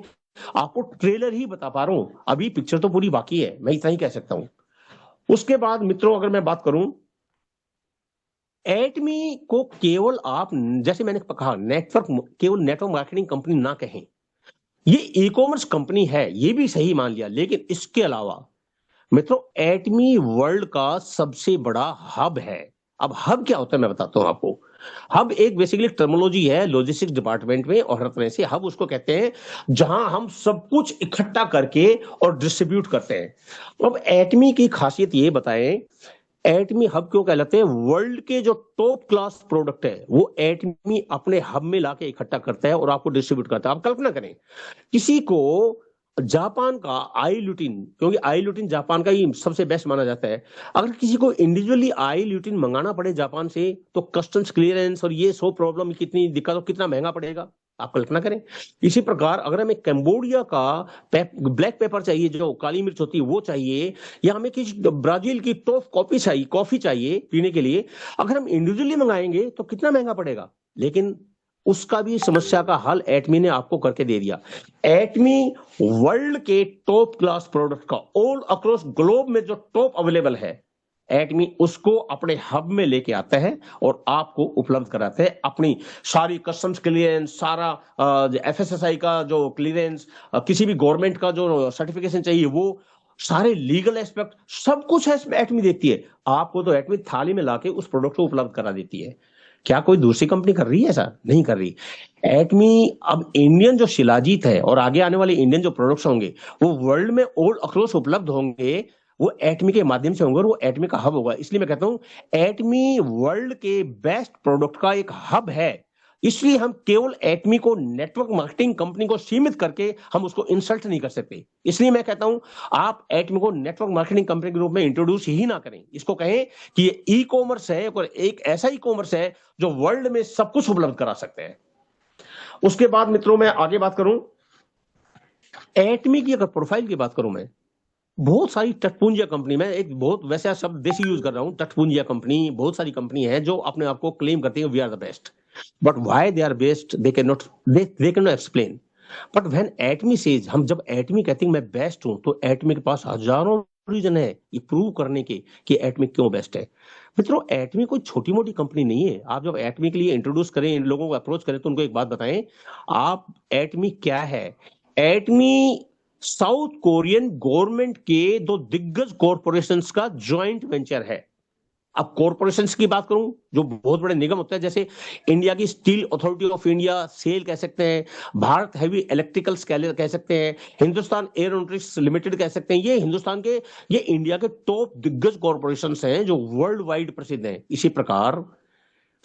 आपको ट्रेलर ही बता पा रहा हूं, अभी पिक्चर तो पूरी बाकी है, मैं इतना ही कह सकता हूं। उसके बाद मित्रों, अगर मैं बात करूं, एटमी को केवल आप, जैसे मैंने कहा, केवल नेटवर्क मार्केटिंग कंपनी ना कहें, ये ई कॉमर्स कंपनी है, ये भी सही मान लिया। लेकिन इसके अलावा मित्रों, एटमी वर्ल्ड का सबसे बड़ा हब है। अब हब क्या होता है मैं बताता हूं आपको। हब एक बेसिकली टर्मिनोलॉजी है लॉजिस्टिक्स डिपार्टमेंट में, और हर तरह से हब उसको कहते हैं जहां हम सब कुछ इकट्ठा करके और डिस्ट्रीब्यूट करते हैं। अब एटमी की खासियत ये बताएं, एटमी हब क्यों कहलाते हैं? वर्ल्ड के जो टॉप क्लास प्रोडक्ट है वो एटमी अपने हब में लाके इकट्ठा करता है और आपको डिस्ट्रीब्यूट करता है। आप कल्पना करें, किसी को जापान का आई ल्यूटिन, क्योंकि आई ल्यूटिन जापान का ही सबसे बेस्ट माना जाता है, अगर किसी को इंडिविजुअली आई ल्यूटिन मंगाना पड़े जापान से, तो कस्टम्स क्लियरेंस और ये 100 प्रॉब्लम, कितनी दिक्कत और कितना महंगा पड़ेगा। आप कल्पना करें। इसी प्रकार अगर हमें कंबोडिया का ब्लैक पेपर चाहिए, जो काली मिर्च होती है वो चाहिए, या हमें किसी ब्राजील की टॉप कॉफी चाहिए पीने के लिए, अगर हम इंडिविजुअली मंगाएंगे तो कितना महंगा पड़ेगा। लेकिन उसका भी समस्या का हल एटमी ने आपको करके दे दिया। एटमी वर्ल्ड के टॉप क्लास प्रोडक्ट का ऑल अक्रॉस ग्लोब में जो टॉप अवेलेबल है, एटमी उसको अपने हब में लेके आता है और आपको उपलब्ध कराते हैं। अपनी सारी कस्टम्स क्लियरेंस, सारा एफएसएसआई का जो क्लियरेंस, किसी भी गवर्नमेंट का जो सर्टिफिकेशन चाहिए, वो सारे लीगल एस्पेक्ट सब कुछ है एटमी देखती है। आपको तो एटमी थाली में लाके उस प्रोडक्ट को उपलब्ध करा देती है। क्या कोई दूसरी कंपनी कर रही है? ऐसा नहीं कर रही। एटमी अब इंडियन जो शिलाजीत है और आगे आने वाले इंडियन जो प्रोडक्ट्स होंगे वो वर्ल्ड में ऑल अक्रॉस उपलब्ध होंगे, वो एटमी के माध्यम से होंगे और वो एटमी का हब होगा। इसलिए मैं कहता हूं एटमी वर्ल्ड के बेस्ट प्रोडक्ट का एक हब है। इसलिए हम केवल एटमी को नेटवर्क मार्केटिंग कंपनी को सीमित करके हम उसको इंसल्ट नहीं कर सकते। इसलिए मैं कहता हूं आप एटमी को नेटवर्क मार्केटिंग कंपनी के रूप में इंट्रोड्यूस ही ना करें। इसको कहें कि ये ई कॉमर्स है और एक ऐसा ई कॉमर्स है जो वर्ल्ड में सब कुछ उपलब्ध करा सकते हैं। उसके बाद मित्रों मैं आगे बात करूं, एटमी की अगर प्रोफाइल की बात करूं, मैं बहुत सारी तटपुंजिया कंपनी, मैं एक बहुत वैसा शब्द देसी यूज कर रहा हूं, तटपुंजिया कंपनी, बहुत सारी कंपनी है जो अपने आप को क्लेम करती है we are the best, but why they are best they can not explain. But when Atomy says, हम जब एटमी कहते हैं मैं बेस्ट हूं, तो एटमी के पास हजारों रीजन है ये प्रूव करने के कि एटमी क्यों बेस्ट है। मित्रों एटमी कोई छोटी मोटी कंपनी नहीं है। आप जब एटमी के लिए इंट्रोड्यूस करें, इन लोगों को अप्रोच करें, तो उनको एक बात बताएं, आप एटमी क्या है। एटमी साउथ कोरियन गवर्नमेंट के दो दिग्गज कॉरपोरेशंस का जॉइंट वेंचर है। अब कॉरपोरेशंस की बात करूं, जो बहुत बड़े निगम होते हैं, जैसे इंडिया की steel authority of India SAIL कह सकते हैं, भारत हैवी इलेक्ट्रिकल्स कह सकते हैं, हिंदुस्तान एरोनॉटिक्स लिमिटेड कह सकते हैं, ये हिंदुस्तान के, ये इंडिया के टॉप दिग्गज कॉरपोरेशंस हैं जो वर्ल्ड वाइड प्रसिद्ध हैं। इसी प्रकार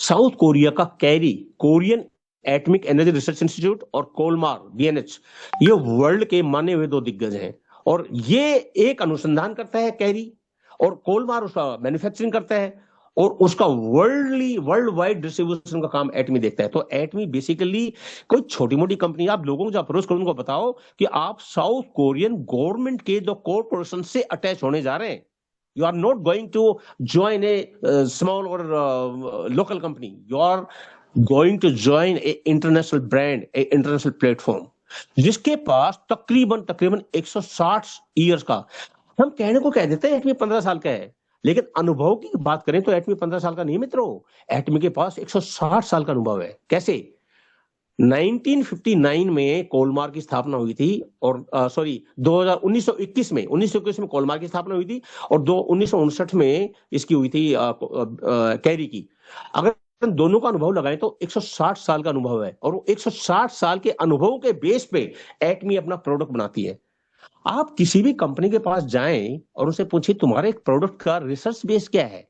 साउथ कोरिया का carry, Korean atomic energy research institute, और कोलमार बीएनएच, ये वर्ल्ड के माने हुए दो दिग्गज हैं। और ये एक अनुसंधान करता है कैरी, और कोलमार उसका मैन्युफैक्चरिंग करता है, और उसका वर्ल्ड वाइड डिस्ट्रीब्यूशन का काम एटमी देखता है। तो एटमी बेसिकली कोई छोटी मोटी कंपनी। आप लोगों को जो अप्रोच करो उनको बताओ कि आप साउथ कोरियन गवर्नमेंट के जो कॉर्पोरेशन से अटैच होने जा रहे हैं। You are not going to join a small or local company. You are going to join a international brand, a international platform, जिसके पास तकरीबन 160 ईयर्स का, हम कहने को कह देते हैं एटमी 15 साल का है, लेकिन अनुभव की बात करें तो एटमी 15 साल का नहीं मित्रों, एटमी के पास 160 साल का अनुभव है। कैसे? 1959 में कोलमार की स्थापना हुई थी, और 1921 में कोलमार की स्थापना हुई थी, और 1959 में इसकी हुई थी कैरी की। अगर दोनों का अनुभव लगाएं तो 160 साल का अनुभव है, और वो 160 साल के अनुभव के बेस पे एटमी अपना प्रोडक्ट बनाती है। आप किसी भी कंपनी के पास जाएं और उनसे पूछिए तुम्हारे एक प्रोडक्ट का रिसर्च बेस क्या है,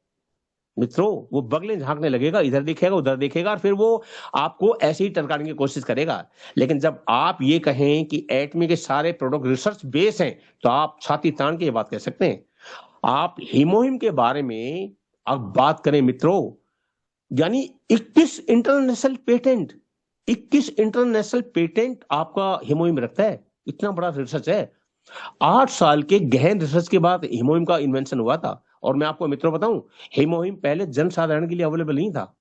मित्रों वो बगले झांकने लगेगा, इधर देखेगा उधर देखेगा, और फिर वो आपको ऐसे ही टरकाने की कोशिश करेगा। लेकिन जब आप ये कहें कि एटमी के सारे प्रोडक्ट रिसर्च बेस हैं, तो आप छाती तान के ये बात कह सकते हैं। आप हीमोहिम के बारे में अब बात करें मित्रों, यानी 21 इंटरनेशनल पेटेंट आपका हीमोहिम रखता है। इतना बड़ा रिसर्च है। 8 साल के गहन रिसर्च के बाद हीमोहिम का इन्वेंशन हुआ था। और मैं आपको मित्रों बताऊं, हीमोहिम पहले जनसाधारण के लिए अवेलेबल नहीं था।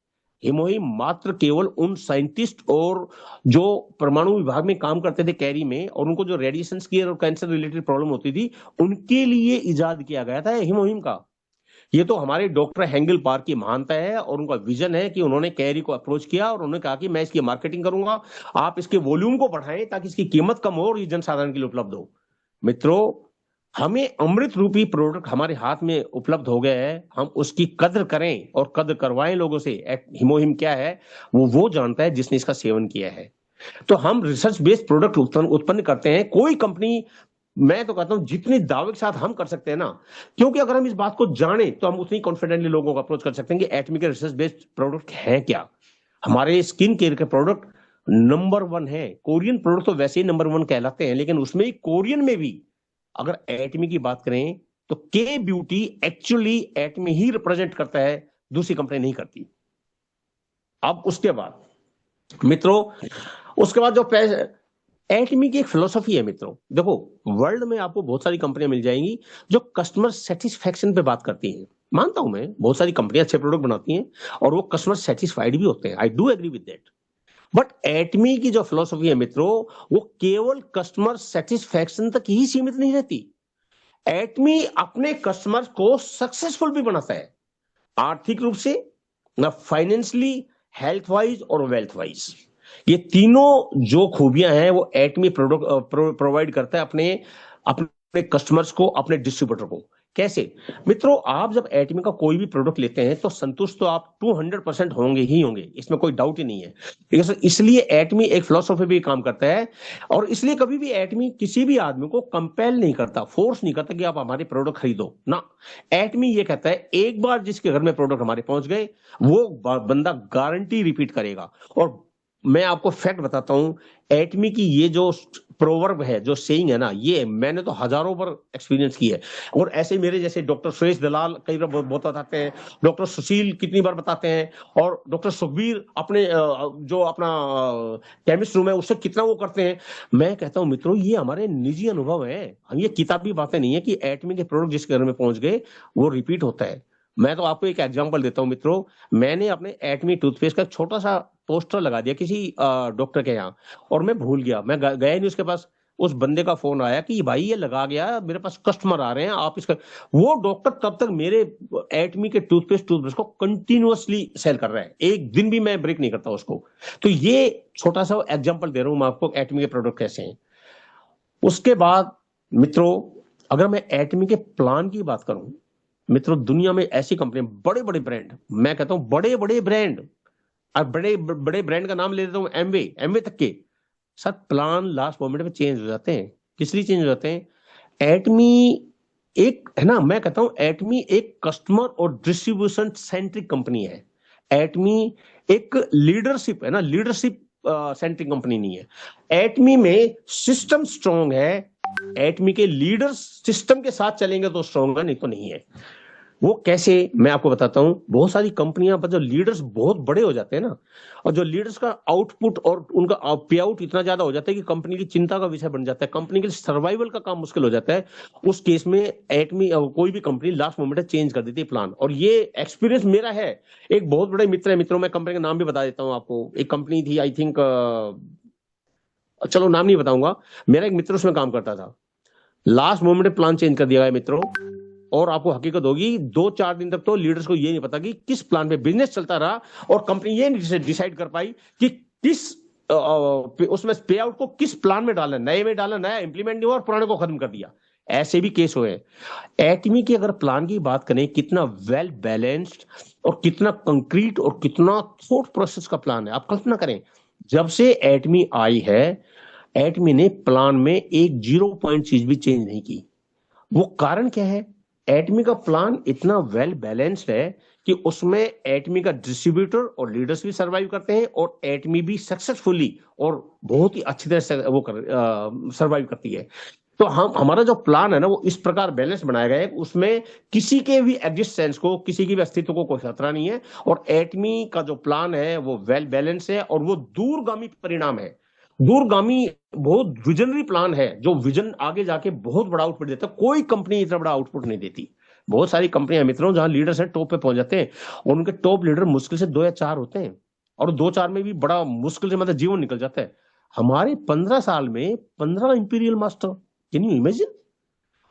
हीमोहिम मात्र केवल उन साइंटिस्ट और जो परमाणु विभाग में काम करते थे कैरी में, और उनको जो रेडिएशन की और कैंसर रिलेटेड प्रॉब्लम होती थी, उनके लिए इजाद किया गया था हीमोहिम का। ये तो हमारे डॉक्टर हेंगल पार्क की महानता है, और उनका विजन है कि उन्होंने कैरी को अप्रोच किया और उन्होंने कहा कि मैं इसकी मार्केटिंग करूंगा, आप इसके वॉल्यूम को बढ़ाएं ताकि इसकी कीमत कम हो और ये जनसाधारण के लिए उपलब्ध हो। मित्रों हमें अमृत रूपी प्रोडक्ट हमारे हाथ में उपलब्ध हो गया है, हम उसकी कद्र करें और कद्र करवाएं लोगों से। हीमोहिम क्या है वो जानता है जिसने इसका सेवन किया है। तो हम रिसर्च बेस्ड प्रोडक्ट उत्पन्न करते हैं। कोई कंपनी, मैं तो कहता हूं जितनी दावे के साथ हम कर सकते हैं ना, क्योंकि अगर हम इस बात को जाने तो हम उतनी कॉन्फिडेंटली लोगों को अप्रोच कर सकते हैं कि एटमी के रिसर्च बेस्ड प्रोडक्ट है क्या। हमारे स्किन केयर के प्रोडक्ट नंबर 1 है। कोरियन प्रोडक्ट तो वैसे ही नंबर 1 कहलाते हैं, लेकिन उसमें ही कोरियन में भी अगर एटमी की बात करें तो के ब्यूटी एक्चुअली एटमी ही रिप्रेजेंट करता है, दूसरी कंपनी नहीं करती। अब उसके बाद मित्रों उसके बाद जो एटमी की एक फिलोसफी है मित्रों, देखो वर्ल्ड में आपको बहुत सारी कंपनियां मिल जाएंगी जो कस्टमर सेटिस्फेक्शन पे बात करती हैं। मानता हूं मैं बहुत सारी कंपनियां अच्छे प्रोडक्ट बनाती हैं और वो कस्टमर सेटिस्फाइड भी होते हैं, I do agree with that. But Atomy की जो फिलोसफी है मित्रों, वो केवल कस्टमर सेटिस्फेक्शन तक ही सीमित नहीं रहती। एटमी अपने कस्टमर को सक्सेसफुल भी बनाता है, आर्थिक रूप से, ना फाइनेंशियली, हेल्थ वाइज और वेल्थ वाइज। ये तीनों जो खूबियां हैं वो एटमी प्रोडक्ट प्रोवाइड करता है अपने अपने कस्टमर्स को, अपने डिस्ट्रीब्यूटर को। कैसे मित्रों, आप जब एटमी का कोई भी प्रोडक्ट लेते हैं तो संतुष्ट तो आप 200% होंगे ही होंगे, इसमें कोई डाउट ही नहीं है। इसलिए एटमी एक फिलोसॉफी भी काम करता है, और इसलिए कभी भी एटमी किसी भी आदमी को कंपेल नहीं करता, फोर्स नहीं करता कि आप हमारे प्रोडक्ट खरीदो ना। एटमी ये कहता है एक बार जिसके घर में प्रोडक्ट हमारे पहुंच गए वो बंदा गारंटी रिपीट करेगा। और मैं आपको फैक्ट बताता हूं, एटमी की ये जो प्रोवर्ब है, जो सेइंग है ना, ये मैंने तो हजारों बार एक्सपीरियंस की है। और ऐसे मेरे जैसे डॉक्टर सुरेश दलाल कई बार बहुत बताते हैं, डॉक्टर सुशील कितनी बार बताते हैं, और डॉक्टर सुखबीर अपने जो अपना केमिस्ट रूम है उससे कितना वो करते हैं। मैं कहता हूं मित्रों, ये हमारे निजी अनुभव है, ये किताबी बातें नहीं है कि एटमी के प्रोडक्ट जिसके घर में पहुंच गए वो रिपीट होता है। मैं तो आपको एक एग्जांपल देता हूं मित्रों, मैंने अपने एटमी टूथपेस्ट का छोटा सा पोस्टर लगा दिया किसी डॉक्टर के यहाँ, और मैं भूल गया, मैं गया नहीं उसके पास। उस बंदे का फोन आया कि भाई ये लगा गया, मेरे पास कस्टमर आ रहे हैं, आप इसका। वो डॉक्टर तब तक मेरे एटमी के टूथपेस्ट को कंटिन्यूअसली सेल कर रहा है, एक दिन भी मैं ब्रेक नहीं करता उसको। तो ये छोटा सा एग्जांपल दे रहा हूं मैं आपको एटमी के प्रोडक्ट कैसे हैं। उसके बाद मित्रों, अगर मैं एटमी के प्लान की बात करूं मित्रों, दुनिया में ऐसी कंपनी, बड़े बड़े ब्रांड, मैं कहता हूं बड़े बड़े ब्रांड, अब बड़े बड़े ब्रांड का नाम ले लेता हूं, एमवे एमवे तक के सर प्लान लास्ट मोमेंट में चेंज हो जाते हैं। किस लिए चेंज हो जाते हैं? एटमी एक है ना, मैं कहता हूं एटमी एक कस्टमर और डिस्ट्रीब्यूशन सेंट्रिक कंपनी है। एटमी एक लीडरशिप है ना, लीडरशिप सेंट्रिक कंपनी नहीं है। एटमी में सिस्टम स्ट्रांग है, एटमी के लीडर्स सिस्टम के साथ चलेंगे तो स्ट्रांग है, नहीं तो नहीं है। वो कैसे, मैं आपको बताता हूं। बहुत सारी कंपनियां पर जो लीडर्स बहुत बड़े हो जाते हैं ना, और जो लीडर्स का आउटपुट और उनका पे आउट इतना ज्यादा हो जाता है कि कंपनी की चिंता का विषय बन जाता है, कंपनी के सर्वाइवल का काम मुश्किल हो जाता है। उस केस में एटमी कोई भी कंपनी लास्ट मोमेंट में चेंज कर देती है प्लान, और ये एक्सपीरियंस मेरा है। एक बहुत बड़े मित्र है, मित्रों मैं कंपनी का नाम भी बता देता हूँ आपको। एक कंपनी थी, आई थिंक, चलो नाम नहीं बताऊंगा, मेरा एक मित्र उसमें काम करता था। लास्ट मोमेंट में प्लान चेंज कर दिया गया मित्रों, और आपको हकीकत होगी 2-4 दिन तक तो लीडर्स को ये नहीं पता कि किस प्लान पे बिजनेस चलता रहा, और कंपनी ये नहीं डिसाइड कर पाई कि किस उसमें पे आउट को किस प्लान में डालना, नए में डालना, नया इंप्लीमेंट नहीं हुआ और पुराने को खत्म कर दिया। ऐसे भी केस हुए। एटमी की अगर प्लान की बात करें, कितना वेल बैलेंस्ड और कितना कंक्रीट और कितना थॉट प्रोसेस का प्लान है, आप कल्पना करें। जब से एटमी आई है, एटमी ने प्लान में एक 0 पॉइंट चीज भी चेंज नहीं की। वो कारण क्या है? एटमी का प्लान इतना वेल बैलेंस्ड है कि उसमें एटमी का डिस्ट्रीब्यूटर और लीडर्स भी सर्वाइव करते हैं, और एटमी भी सक्सेसफुली और बहुत ही अच्छी तरह से वो सर्वाइव करती है। तो हमारा जो प्लान है ना, वो इस प्रकार बैलेंस बनाया गया है, उसमें किसी के भी एग्जिस्टेंस को, किसी की भी अस्तित्व को कोई खतरा नहीं है। और एटमी का जो प्लान है वो वेल बैलेंस है, और वो दूरगामी परिणाम है, दूरगामी, बहुत विजनरी प्लान है, जो विजन आगे जाके बहुत बड़ा आउटपुट देता है। कोई कंपनी इतना बड़ा आउटपुट नहीं देती। बहुत सारी कंपनियां मित्रों जहां लीडर्स हैं टॉप पे पहुंच जाते हैं, और उनके टॉप लीडर मुश्किल से 2 या 4 होते हैं, और 2-4 में भी बड़ा मुश्किल से मतलब जीवन निकल जाता है। हमारे 15 साल में 15 imperial master, can you imagine?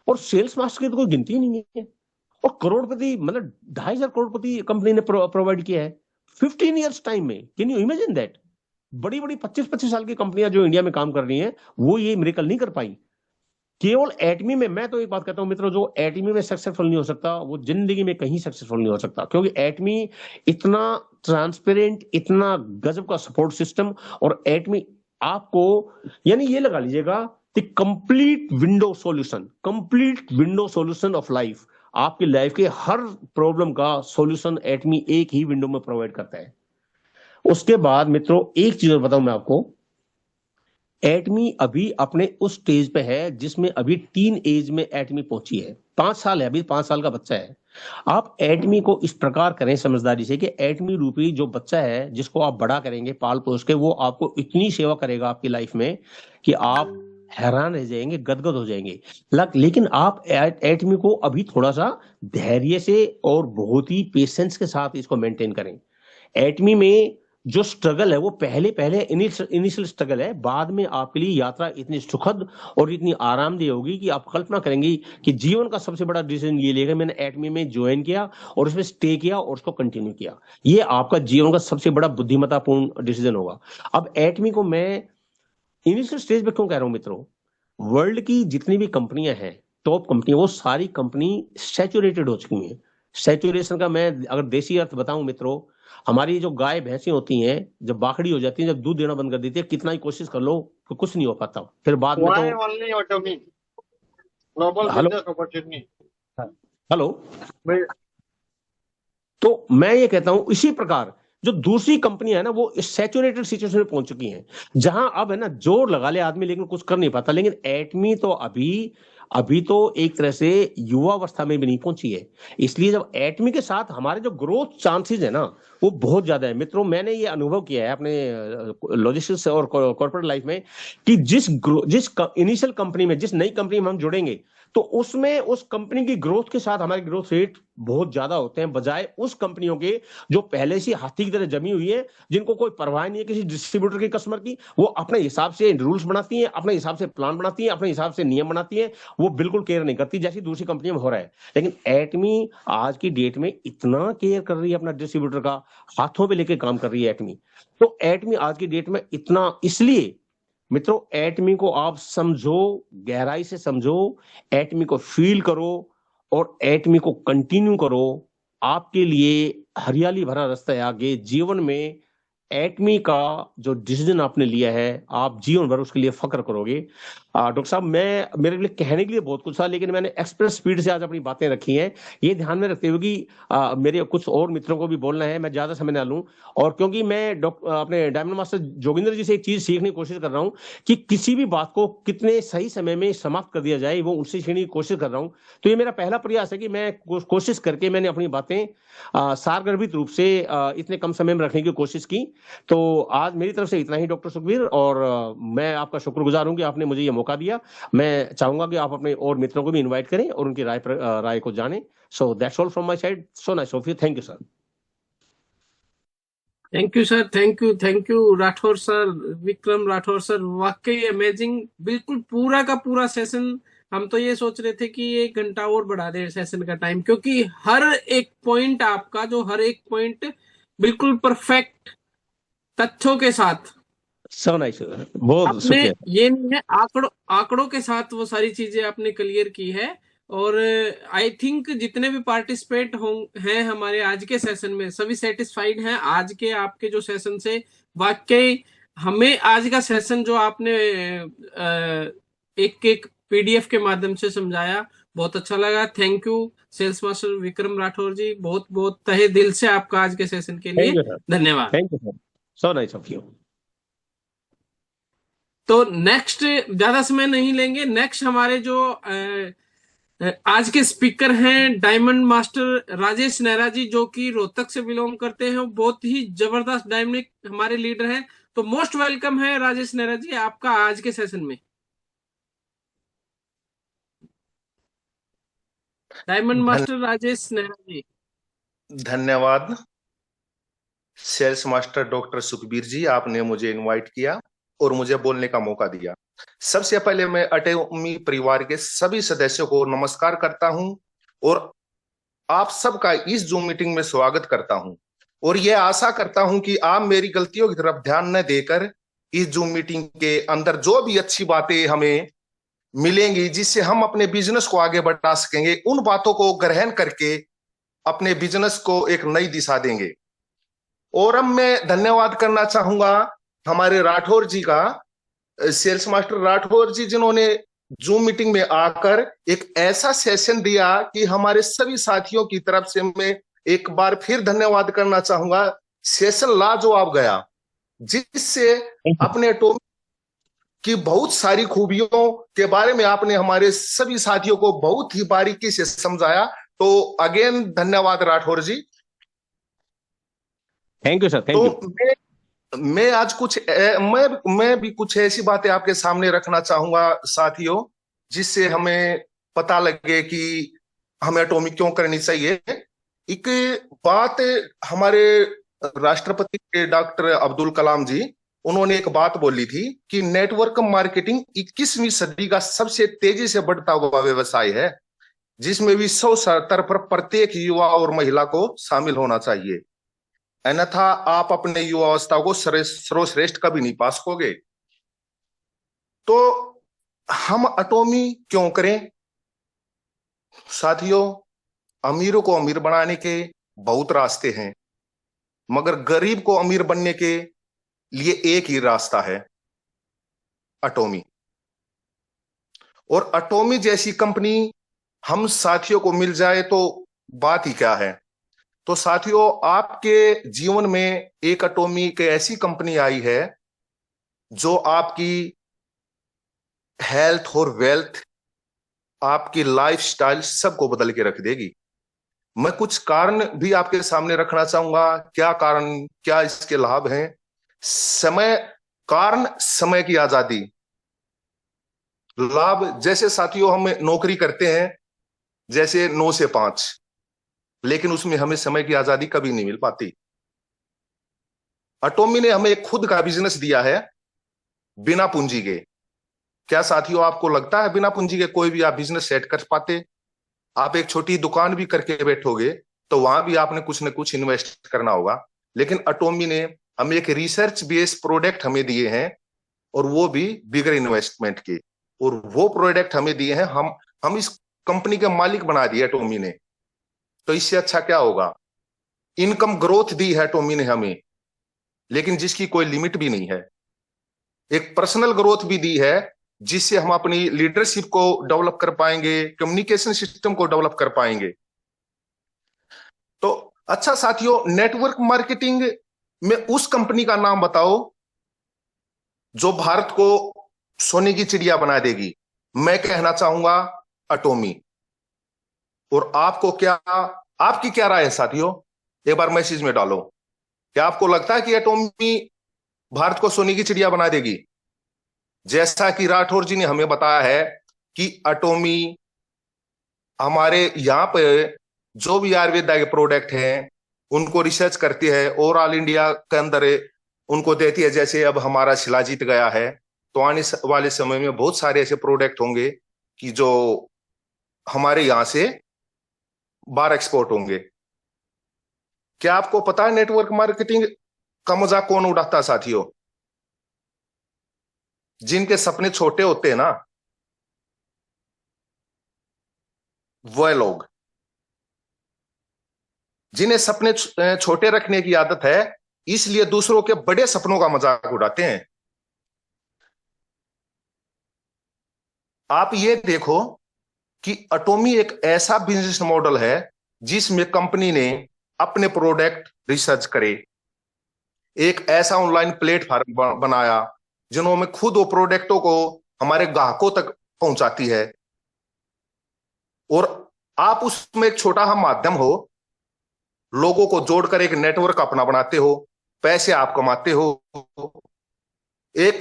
और सेल्स मास्टर की तो कोई गिनती ही नहीं है। और करोड़पति, मतलब 2,500 करोड़पति कंपनी ने प्रोवाइड किया है 15 ईयर्स टाइम में। Can you imagine that? बड़ी बड़ी 25-25 साल की कंपनियां जो इंडिया में काम कर रही हैं, वो ये मिरेकल नहीं कर पाई। केवल एटमी में, मैं तो एक बात कहता हूं मित्रों, जो एटमी में सक्सेसफुल नहीं हो सकता वो जिंदगी में कहीं सक्सेसफुल नहीं हो सकता, क्योंकि एटमी इतना ट्रांसपेरेंट, इतना गजब का सपोर्ट सिस्टम, और एटमी आपको, यानी ये लगा लीजिएगा कि complete window solution, complete window solution of life. आपकी लाइफ के हर प्रॉब्लम का सॉल्यूशन एटमी एक ही विंडो में प्रोवाइड करता है। उसके बाद मित्रों एक चीज और बताऊं मैं आपको, एटमी अभी अपने उस स्टेज पे है जिसमें अभी टीन एज में एटमी पहुंची है। 5 साल है, अभी 5 साल का बच्चा है। आप एटमी को इस प्रकार करें समझदारी से कि एटमी रूपी जो बच्चा है जिसको आप बड़ा करेंगे पाल पोस के, वो आपको इतनी सेवा करेगा आपकी लाइफ में कि आप हैरान रह जाएंगे, गदगद हो जाएंगे। लेकिन आप एटमी को अभी थोड़ा सा धैर्य से और बहुत ही पेशेंस के साथ इसको मेंटेन करें। एटमी में जो स्ट्रगल है वो पहले पहले इनिशियल स्ट्रगल है, बाद में आपके लिए यात्रा इतनी सुखद और इतनी आरामदेह होगी कि आप कल्पना करेंगी कि जीवन का सबसे बड़ा डिसीजन ये लेगा, मैंने एटमी में ज्वाइन किया और उसमें स्टे किया और उसको कंटिन्यू किया। ये आपका जीवन का सबसे बड़ा बुद्धिमत्तापूर्ण डिसीजन होगा। अब एटमी को मैं इनिशियल स्टेज पे क्यों कह रहा हूं मित्रों, वर्ल्ड की जितनी भी कंपनियां हैं, टॉप कंपनी, वो सारी कंपनी सैचुरेटेड हो चुकी हैं। सैचुरेशन का मैं अगर देसी अर्थ बताऊं मित्रों, हमारी जो गाय भैंसें होती हैं जब बाखड़ी हो जाती हैं, जब दूध देना बंद कर देती है, कितना ही कोशिश कर लो तो कुछ नहीं हो पाता, फिर बाद में Why तो only autonomy? Global hello business opportunity. Hello. But तो मैं ये कहता हूं इसी प्रकार जो दूसरी कंपनियां है ना, वो इस सैचुरेटेड सिचुएशन में पहुंच चुकी हैं, जहां अब है ना जोर लगा ले आदमी लेकिन कुछ कर नहीं पाता। लेकिन एटमी तो अभी अभी तो एक तरह से युवावस्था में भी नहीं पहुंची है। इसलिए जब एटमी के साथ हमारे जो ग्रोथ चांसेस है ना, वो बहुत ज्यादा है मित्रों। मैंने ये अनुभव किया है अपने लॉजिस्टिक्स और कॉर्पोरेट लाइफ में कि जिस इनिशियल कंपनी में, जिस नई कंपनी में हम जुड़ेंगे, तो उसमें उस कंपनी की ग्रोथ के साथ हमारे ग्रोथ रेट बहुत ज्यादा होते हैं, बजाय उस कंपनियों के जो पहले से हाथी की तरह जमी हुई है, जिनको कोई परवाह नहीं है किसी डिस्ट्रीब्यूटर के कस्टमर की। वो अपने हिसाब से रूल्स बनाती हैं, अपने हिसाब से प्लान बनाती हैं, अपने हिसाब से नियम बनाती हैं, वो बिल्कुल केयर नहीं करती जैसी दूसरी कंपनियों में हो रहा है। लेकिन एटमी आज की डेट में इतना केयर कर रही है अपना डिस्ट्रीब्यूटर का, हाथों पे लेके काम कर रही है एटमी। तो एटमी आज की डेट में इतना, इसलिए मित्रों एटमी को आप समझो, गहराई से समझो, एटमी को फील करो और एटमी को कंटिन्यू करो। आपके लिए हरियाली भरा रास्ता है आगे जीवन में। एटमी का जो डिसीजन आपने लिया है, आप जीवन भर उसके लिए फक्र करोगे। डॉक्टर साहब, मेरे लिए कहने के लिए बहुत कुछ था, लेकिन मैंने एक्सप्रेस स्पीड से आज अपनी बातें रखी हैं, ये ध्यान में रखते हुए कि मेरे कुछ और मित्रों को भी बोलना है, मैं ज्यादा समय ना लूं। और क्योंकि मैं अपने डायमंड मास्टर जोगिंदर जी से एक चीज सीखने की कोशिश कर रहा हूं कि किसी भी बात को कितने सही समय में समाप्त कर दिया जाए, वो उनसे सीखने की कोशिश कर रहा हूं। तो ये मेरा पहला प्रयास है कि मैं कोशिश करके मैंने अपनी बातें सारगर्भित रूप से इतने कम समय में रखने की कोशिश की। तो आज मेरी तरफ से इतना ही डॉक्टर सुखबीर, और मैं आपका शुक्रगुजार हूं कि आपने मुझे ये मौका दिया। मैं चाहूंगा कि आप अपने और मित्रों को भी इनवाइट करें और उनकी राय को जानें। So that's all from my side. So nice of you. Thank you sir. Thank you sir, thank you Rathore sir, Vikram Rathore sir, वाकई अमेजिंग। बिल्कुल पूरा का पूरा सेशन, हम तो ये सोच रहे थे कि 1 घंटा और बढ़ा दें सेशन का टाइम, क्योंकि हर एक पॉइंट आपका, जो हर एक पॉइंट बिल्कुल परफेक्ट तथ्यों के साथ, सो नाइस, बहुत आपने शुक्रिया। ये नहीं है, आंकड़ों के साथ वो सारी चीजें आपने क्लियर की है। और आई थिंक जितने भी पार्टिसिपेट हैं हमारे आज के सेशन में, सभी सेटिस्फाइड हैं आज के आपके जो सेशन से। वाकई हमें आज का सेशन जो आपने एक एक पीडीएफ के माध्यम से समझाया, बहुत अच्छा लगा। Thank you sales master Vikram Rathore ji, बहुत बहुत तहे दिल से आपका आज के सेशन के लिए थैंक यू सर। धन्यवाद। Thank you sir. So nice of you. तो नेक्स्ट, ज्यादा समय नहीं लेंगे, नेक्स्ट हमारे जो आज के स्पीकर हैं डायमंड मास्टर राजेश नेहरा जी, जो कि रोहतक से बिलोंग करते हैं। बहुत ही जबरदस्त डायमंड हमारे लीडर हैं। तो मोस्ट वेलकम है राजेश नेहरा जी आपका आज के सेशन में। डायमंड मास्टर राजेश नेहरा जी। धन्यवाद sales master doctor Sukhbir ji, आपने मुझे इनवाइट किया और मुझे बोलने का मौका दिया। सबसे पहले मैं अटेमी परिवार के सभी सदस्यों को नमस्कार करता हूं और आप सबका इस जूम मीटिंग में स्वागत करता हूं, और यह आशा करता हूं कि आप मेरी गलतियों की तरफ ध्यान न देकर इस जूम मीटिंग के अंदर जो भी अच्छी बातें हमें मिलेंगी, जिससे हम अपने बिजनेस को आगे बढ़ा सकेंगे, उन बातों को ग्रहण करके अपने बिजनेस को एक नई दिशा देंगे। और अब मैं धन्यवाद करना चाहूंगा हमारे राठौर जी का, सेल्स मास्टर राठौर जी, जिन्होंने जूम मीटिंग में आकर एक ऐसा सेशन दिया कि हमारे सभी साथियों की तरफ से मैं एक बार फिर धन्यवाद करना चाहूंगा। सेशन लाजवाब गया, जिससे अपने कि बहुत सारी खूबियों के बारे में आपने हमारे सभी साथियों को बहुत ही बारीकी से समझाया। तो अगेन धन्यवाद Rathore ji. Thank you sir, thank you. तो मैं आज मैं भी कुछ ऐसी बातें आपके सामने रखना चाहूंगा साथियों, जिससे हमें पता लगे कि हमें एटॉमिक क्यों करनी चाहिए। एक बात, हमारे राष्ट्रपति के डॉक्टर अब्दुल कलाम जी, उन्होंने एक बात बोली थी कि नेटवर्क मार्केटिंग 21वीं सदी का सबसे तेजी से बढ़ता हुआ व्यवसाय है, जिसमें विश्व स्तर पर प्रत्येक युवा और महिला को शामिल होना चाहिए, अन्यथा आप अपने युवावस्था को सर्वश्रेष्ठ कभी नहीं पा सकोगे। तो हम एटॉमी क्यों करें साथियों? अमीरों को अमीर बनाने के बहुत रास्ते हैं, मगर गरीब को अमीर बनने के लिए एक ही रास्ता है, एटॉमी। और एटॉमी जैसी कंपनी हम साथियों को मिल जाए तो बात ही क्या है। तो साथियों, आपके जीवन में एक एटॉमी की ऐसी कंपनी आई है जो आपकी हेल्थ और वेल्थ, आपकी लाइफस्टाइल सबको बदल के रख देगी। मैं कुछ कारण भी आपके सामने रखना चाहूंगा। क्या कारण, क्या इसके लाभ हैं? समय, कारण समय की आजादी। लाभ, जैसे साथियों हम नौकरी करते हैं जैसे 9 से 5, लेकिन उसमें हमें समय की आजादी कभी नहीं मिल पाती। एटॉमी ने हमें एक खुद का बिजनेस दिया है बिना पूंजी के। क्या साथियों आपको लगता है बिना पूंजी के कोई भी आप बिजनेस सेट कर पाते? आप एक छोटी दुकान भी करके बैठोगे तो वहां भी आपने कुछ ना कुछ इन्वेस्ट करना होगा। लेकिन एटॉमी ने हमें एक रिसर्च बेस्ड प्रोडक्ट हमें दिए हैं, और वो भी बिगर इन्वेस्टमेंट के। और वो प्रोडक्ट हमें दिए हैं, हम इस कंपनी के मालिक बना दिए एटॉमी ने। तो इससे अच्छा क्या होगा? इनकम ग्रोथ दी है एटॉमी ने हमें, लेकिन जिसकी कोई लिमिट भी नहीं है। एक पर्सनल ग्रोथ भी दी है, जिससे हम अपनी लीडरशिप को डेवलप कर पाएंगे, कम्युनिकेशन सिस्टम को डेवलप कर पाएंगे। तो अच्छा साथियों, नेटवर्क मार्केटिंग में उस कंपनी का नाम बताओ जो भारत को सोने की चिड़िया बना देगी। मैं कहना चाहूंगा एटॉमी। और आपको क्या, आपकी क्या राय है साथियों? एक बार मैसेज में डालो। क्या आपको लगता है कि एटॉमी भारत को सोने की चिड़िया बना देगी? जैसा कि राठौर जी ने हमें बताया है कि एटॉमी हमारे यहाँ पे जो भी आयुर्वेदा के प्रोडक्ट हैं उनको रिसर्च करती है और ऑल इंडिया के अंदर उनको देती है। जैसे अब हमारा शिलाजीत गया है, तो आने वाले समय में बहुत सारे ऐसे प्रोडक्ट होंगे कि जो हमारे यहाँ से बाहर एक्सपोर्ट होंगे। क्या आपको पता है नेटवर्क मार्केटिंग का मजाक कौन उड़ाता है साथियों? जिनके सपने छोटे होते हैं ना, वह लोग, जिन्हें सपने छोटे रखने की आदत है, इसलिए दूसरों के बड़े सपनों का मजाक उड़ाते हैं। आप ये देखो कि एटॉमी एक ऐसा बिजनेस मॉडल है जिसमें कंपनी ने अपने प्रोडक्ट रिसर्च करे, एक ऐसा ऑनलाइन प्लेटफॉर्म बनाया जिन्होंने खुद वो प्रोडक्टों को हमारे ग्राहकों तक पहुंचाती है। और आप उसमें एक छोटा सा माध्यम हो, लोगों को जोड़कर एक नेटवर्क अपना बनाते हो, पैसे आप कमाते हो, एक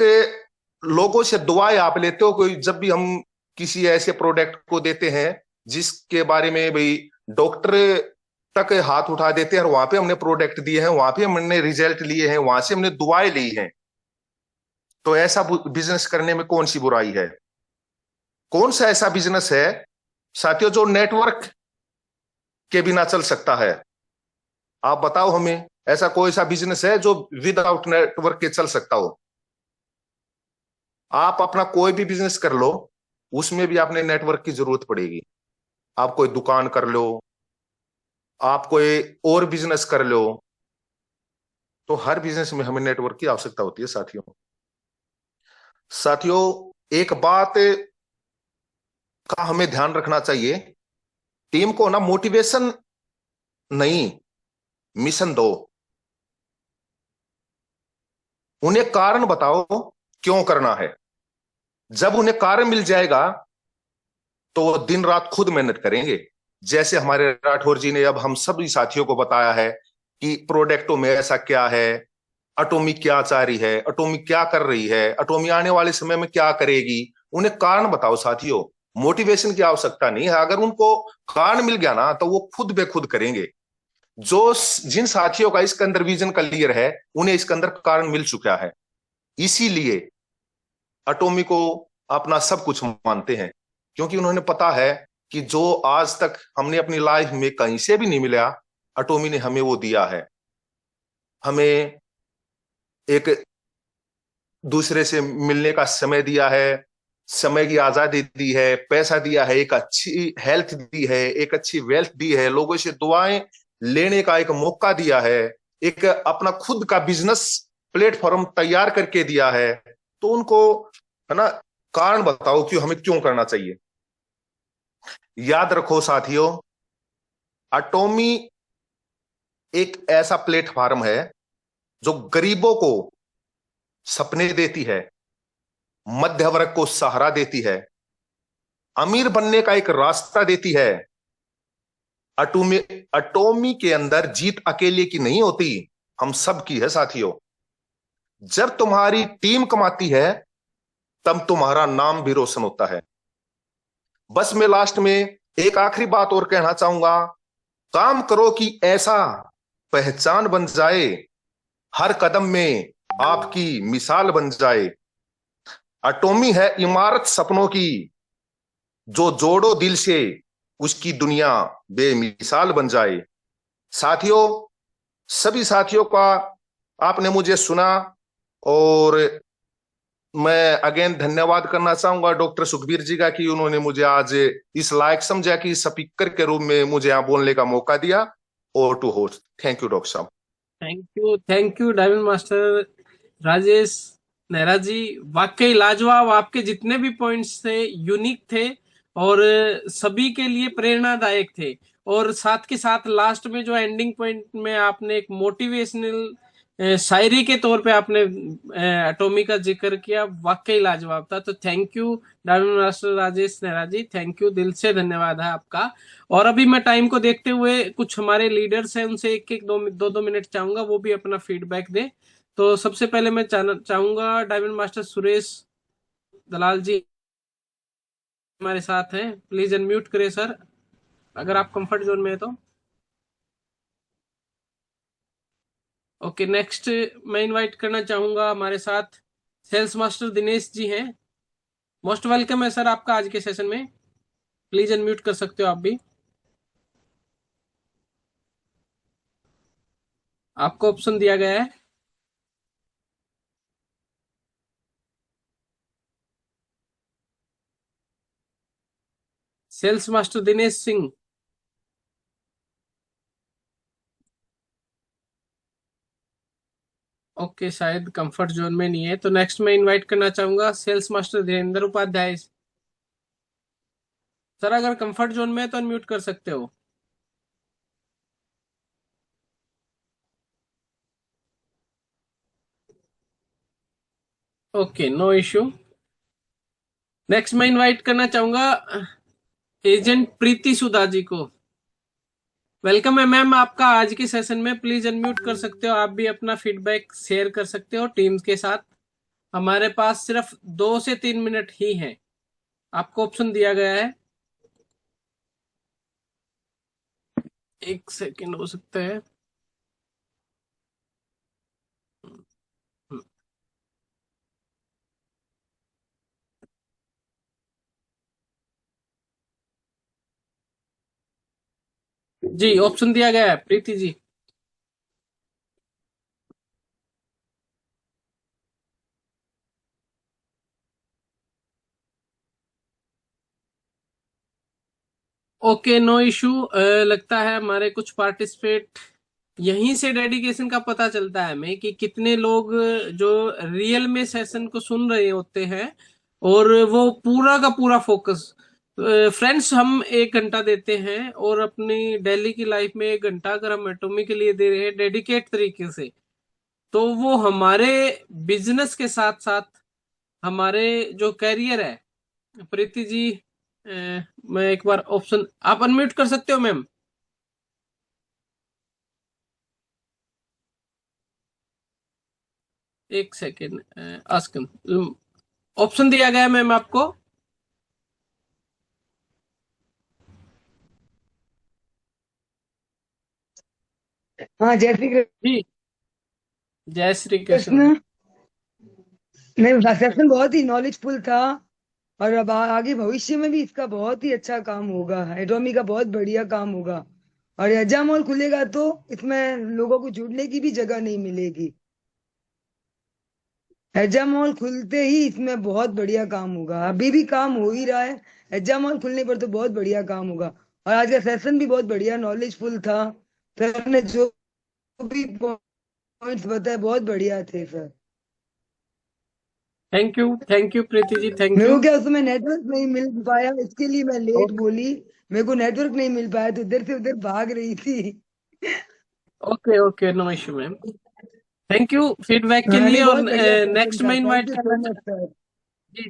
लोगों से दुआएं आप लेते हो। कोई जब भी हम किसी ऐसे प्रोडक्ट को देते हैं जिसके बारे में भाई डॉक्टर तक हाथ उठा देते हैं, और वहां पे हमने प्रोडक्ट दिए हैं, वहां पे हमने रिजल्ट लिए हैं, वहां से हमने दुआएं ली हैं, तो ऐसा बिजनेस करने में कौन सी बुराई है? कौन सा ऐसा बिजनेस है साथियों जो नेटवर्क के बिना चल सकता है? आप बताओ हमें, ऐसा कोई सा बिजनेस है जो विदाउट नेटवर्क के चल सकता हो? आप अपना कोई भी बिजनेस कर लो, उसमें भी आपने नेटवर्क की जरूरत पड़ेगी। आप कोई दुकान कर लो, आप कोई और बिजनेस कर लो, तो हर बिजनेस में हमें नेटवर्क की आवश्यकता होती है साथियों। साथियों, एक बात का हमें ध्यान रखना चाहिए, टीम को ना मोटिवेशन नहीं, मिशन दो। उन्हें कारण बताओ क्यों करना है। जब उन्हें कार्य मिल जाएगा तो वो दिन रात खुद मेहनत करेंगे। जैसे हमारे राठौर जी ने अब हम सभी साथियों को बताया है कि प्रोडक्टों में ऐसा क्या है, अटोमी क्या चाह रही है, अटोमी क्या कर रही है, अटोमी आने वाले समय में क्या करेगी। उन्हें कारण बताओ साथियों, मोटिवेशन की आवश्यकता नहीं है। अगर उनको कारण मिल गया ना तो वो खुद बे खुद करेंगे। जो जिन साथियों का इसके अंदर विजन क्लियर है उन्हें इसके अंदर कारण मिल चुका है, इसीलिए अटोमी को अपना सब कुछ मानते हैं। क्योंकि उन्होंने पता है कि जो आज तक हमने अपनी लाइफ में कहीं से भी नहीं मिला, अटोमी ने हमें वो दिया है। हमें एक दूसरे से मिलने का समय दिया है, समय की आजादी दी है, पैसा दिया है, एक अच्छी हेल्थ दी है, एक अच्छी वेल्थ दी है, लोगों से दुआएं लेने का एक मौका दिया है, एक अपना खुद का बिजनेस प्लेटफॉर्म तैयार करके दिया है। तो उनको है ना, कारण बताओ कि हमें क्यों करना चाहिए। याद रखो साथियों, अटोमी एक ऐसा प्लेटफॉर्म है जो गरीबों को सपने देती है, मध्य वर्ग को सहारा देती है, अमीर बनने का एक रास्ता देती है। अटोमी अटोमी के अंदर जीत अकेले की नहीं होती, हम सब की है साथियों। जब तुम्हारी टीम कमाती है तब तुम्हारा नाम भी रोशन होता है। बस मैं लास्ट में एक आखिरी बात और कहना चाहूंगा, काम करो कि ऐसा पहचान बन जाए, हर कदम में आपकी मिसाल बन जाए। अटोमी है इमारत सपनों की, जो जोड़ो दिल से उसकी दुनिया बेमिसाल बन जाए। साथियों, सभी साथियों का आपने मुझे सुना, और मैं अगेन धन्यवाद करना चाहूंगा डॉक्टर सुखबीर जी का कि उन्होंने मुझे आज इस लायक समझा कि स्पीकर के रूप में मुझे यहाँ बोलने का मौका दिया। और to host, thank you doctor साहब। Thank you diamond master Rajesh Nehra ji. वाकई लाजवाब, आपके जितने भी पॉइंट्स थे यूनिक थे और सभी के लिए प्रेरणादायक थे। और साथ के साथ लास्ट में जो एंडिंग पॉइंट में आपने एक मोटिवेशनल शायरी के तौर पे आपने एटॉमी का जिक्र किया, वाकई लाजवाब था। तो thank you diamond master Rajesh Nehra ji, thank you, दिल से धन्यवाद है आपका। और अभी मैं टाइम को देखते हुए कुछ हमारे लीडर्स हैं उनसे एक एक दो मिनट चाहूंगा वो भी अपना फीडबैक दे। तो सबसे पहले मैं चाहूंगा डायमंड मास्टर सुरेश दलाल जी हमारे साथ हैं, प्लीज अनम्यूट करें सर अगर आप कंफर्ट जोन में है तो। ओके, नेक्स्ट मैं इनवाइट करना चाहूंगा हमारे साथ सेल्स मास्टर दिनेश जी हैं। मोस्ट वेलकम है सर आपका आज के सेशन में, प्लीज अनम्यूट कर सकते हो आप भी, आपको ऑप्शन दिया गया है। Sales master Dinesh Singh. Okay, शायद कंफर्ट जोन में नहीं है। तो नेक्स्ट मैं इनवाइट करना चाहूंगा sales master Dhirendra Upadhyay. Sir अगर कंफर्ट जोन में है तो अनम्यूट कर सकते हो। Okay, no issue. नेक्स्ट मैं इनवाइट करना चाहूंगा एजेंट प्रीति सुधा जी को। वेलकम है मैम आपका आज के सेशन में, प्लीज अनम्यूट कर सकते हो, आप भी अपना फीडबैक शेयर कर सकते हो टीम्स के साथ। हमारे पास सिर्फ 2 से 3 मिनट ही है, आपको ऑप्शन दिया गया है। 1 सेकेंड हो सकता है। जी, ऑप्शन दिया गया है Preeti ji. Okay, no issue. लगता है हमारे कुछ पार्टिसिपेट, यहीं से डेडिकेशन का पता चलता है हमें कि कितने लोग जो रियल में सेशन को सुन रहे होते हैं और वो पूरा का पूरा फोकस। फ्रेंड्स, हम 1 घंटा देते हैं और अपनी डेली की लाइफ में 1 घंटा अगर हम एटॉमी के लिए दे रहे हैं डेडिकेट तरीके से, तो वो हमारे बिजनेस के साथ साथ हमारे जो कैरियर है प्रीति जी, मैं एक बार ऑप्शन, आप अनम्यूट कर सकते हो मैम? एक सेकेंड, आस्क ऑप्शन दिया गया है मैम आपको। हाँ, जय श्री जी, जय श्री कृष्ण। कृष्ण। नहीं, सेशन बहुत ही नॉलेजफुल था और अब आगे भविष्य में भी इसका बहुत ही अच्छा काम होगा। एटॉमी का बहुत बढ़िया काम होगा और यज्ञा मॉल खुलेगा तो इसमें लोगों को जुड़ने की भी जगह नहीं मिलेगी। यज्ञा मॉल खुलते ही इसमें बहुत बढ़िया काम होगा। अभी भी काम हो ही रहा है, यज्ञा मॉल खुलने पर तो बहुत बढ़िया काम होगा। और आज का सेशन भी बहुत बढ़िया नॉलेजफुल था। सर ने जो भी पॉइंट्स बताए बहुत बढ़िया थे sir. Thank you Preeti ji, thank मेरे यू। को क्या उस समय नेटवर्क नहीं मिल पाया, इसके लिए मैं लेट बोली। मेरे को नेटवर्क नहीं मिल पाया तो इधर से उधर भाग रही थी। Okay okay, no issue ma'am. Thank you feedback के हाँ, लिए। नहीं, और बहुत बढ़िया सेशन नेक्स्ट था। मैं थैंक इनवाइट यू करना सो मच सर। जी,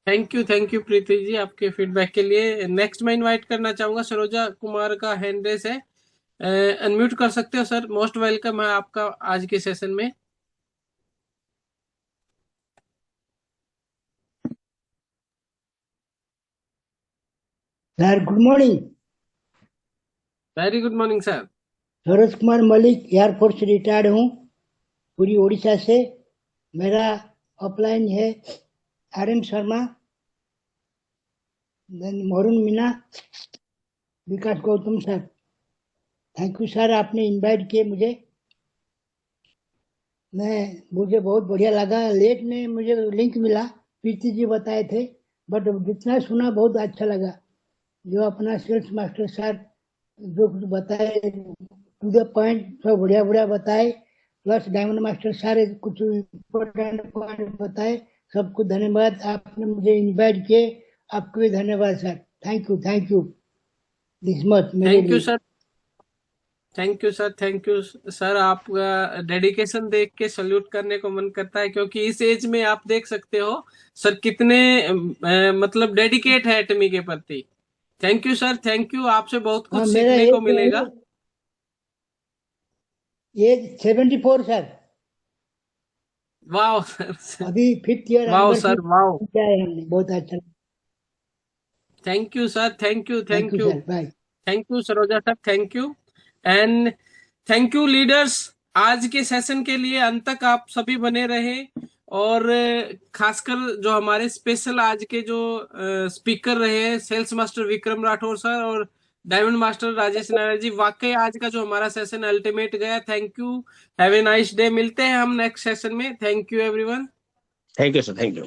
थैंक यू प्रीति जी आपके फीडबैक के लिए। नेक्स्ट मैं इनवाइट करना चाहूंगा, सरोजा कुमार का हैंड रेस है, अनम्यूट कर सकते हो सर। मोस्ट वेलकम है आपका आज के सेशन में। Sir good morning. Very good morning sir. Saroj Kumar Malik, air force से रिटायर्ड हूँ, पूरी उड़ीसा से। मेरा अपलाइन है RM शर्मा, देन मोरून Meena, Vikas Gautam sir. Thank you sir, आपने इनवाइट किए मुझे मुझे बहुत बढ़िया लगा। लेट में मुझे लिंक मिला, प्रीति जी बताए थे, बट जितना सुना बहुत अच्छा लगा। जो अपना सेल्स मास्टर सर जो कुछ बताए टू द पॉइंट, सब बढ़िया बढ़िया बताए। प्लस डायमंड मास्टर सर कुछ इम्पोर्टेंट पॉइंट बताए। सबको धन्यवाद, आपने मुझे इनवाइट किए, आपको भी धन्यवाद sir. Thank you this much मेरे थैंक यू लिए। Sir, thank you sir. आपका डेडिकेशन देख के सल्यूट करने को मन करता है, क्योंकि इस एज में आप देख सकते हो सर कितने मतलब डेडिकेट है एटमी के प्रति। Thank you sir, thank you. आपसे बहुत हाँ, कुछ मेरा सीखने को एज मिलेगा। As 74 sir. वाह सर, अभी 5th ईयर वाह एनिवर्सरी सर, वाह। किया है हमने, बहुत अच्छा। Thank you sir, thank you, thank thank you you, sir, bye. Thank you Saroja sir, thank you. And thank you leaders, आज के सेशन के लिए अंत तक आप सभी बने रहे। और खासकर जो हमारे स्पेशल आज के जो स्पीकर रहे हैं, sales master Vikram Rathore sir और डायमंड मास्टर राजेश नारायण जी, वाकई आज का जो हमारा सेशन अल्टीमेट गया। Thank you, have a nice day. मिलते हैं हम नेक्स्ट सेशन में। Thank you everyone. Thank you sir, thank you.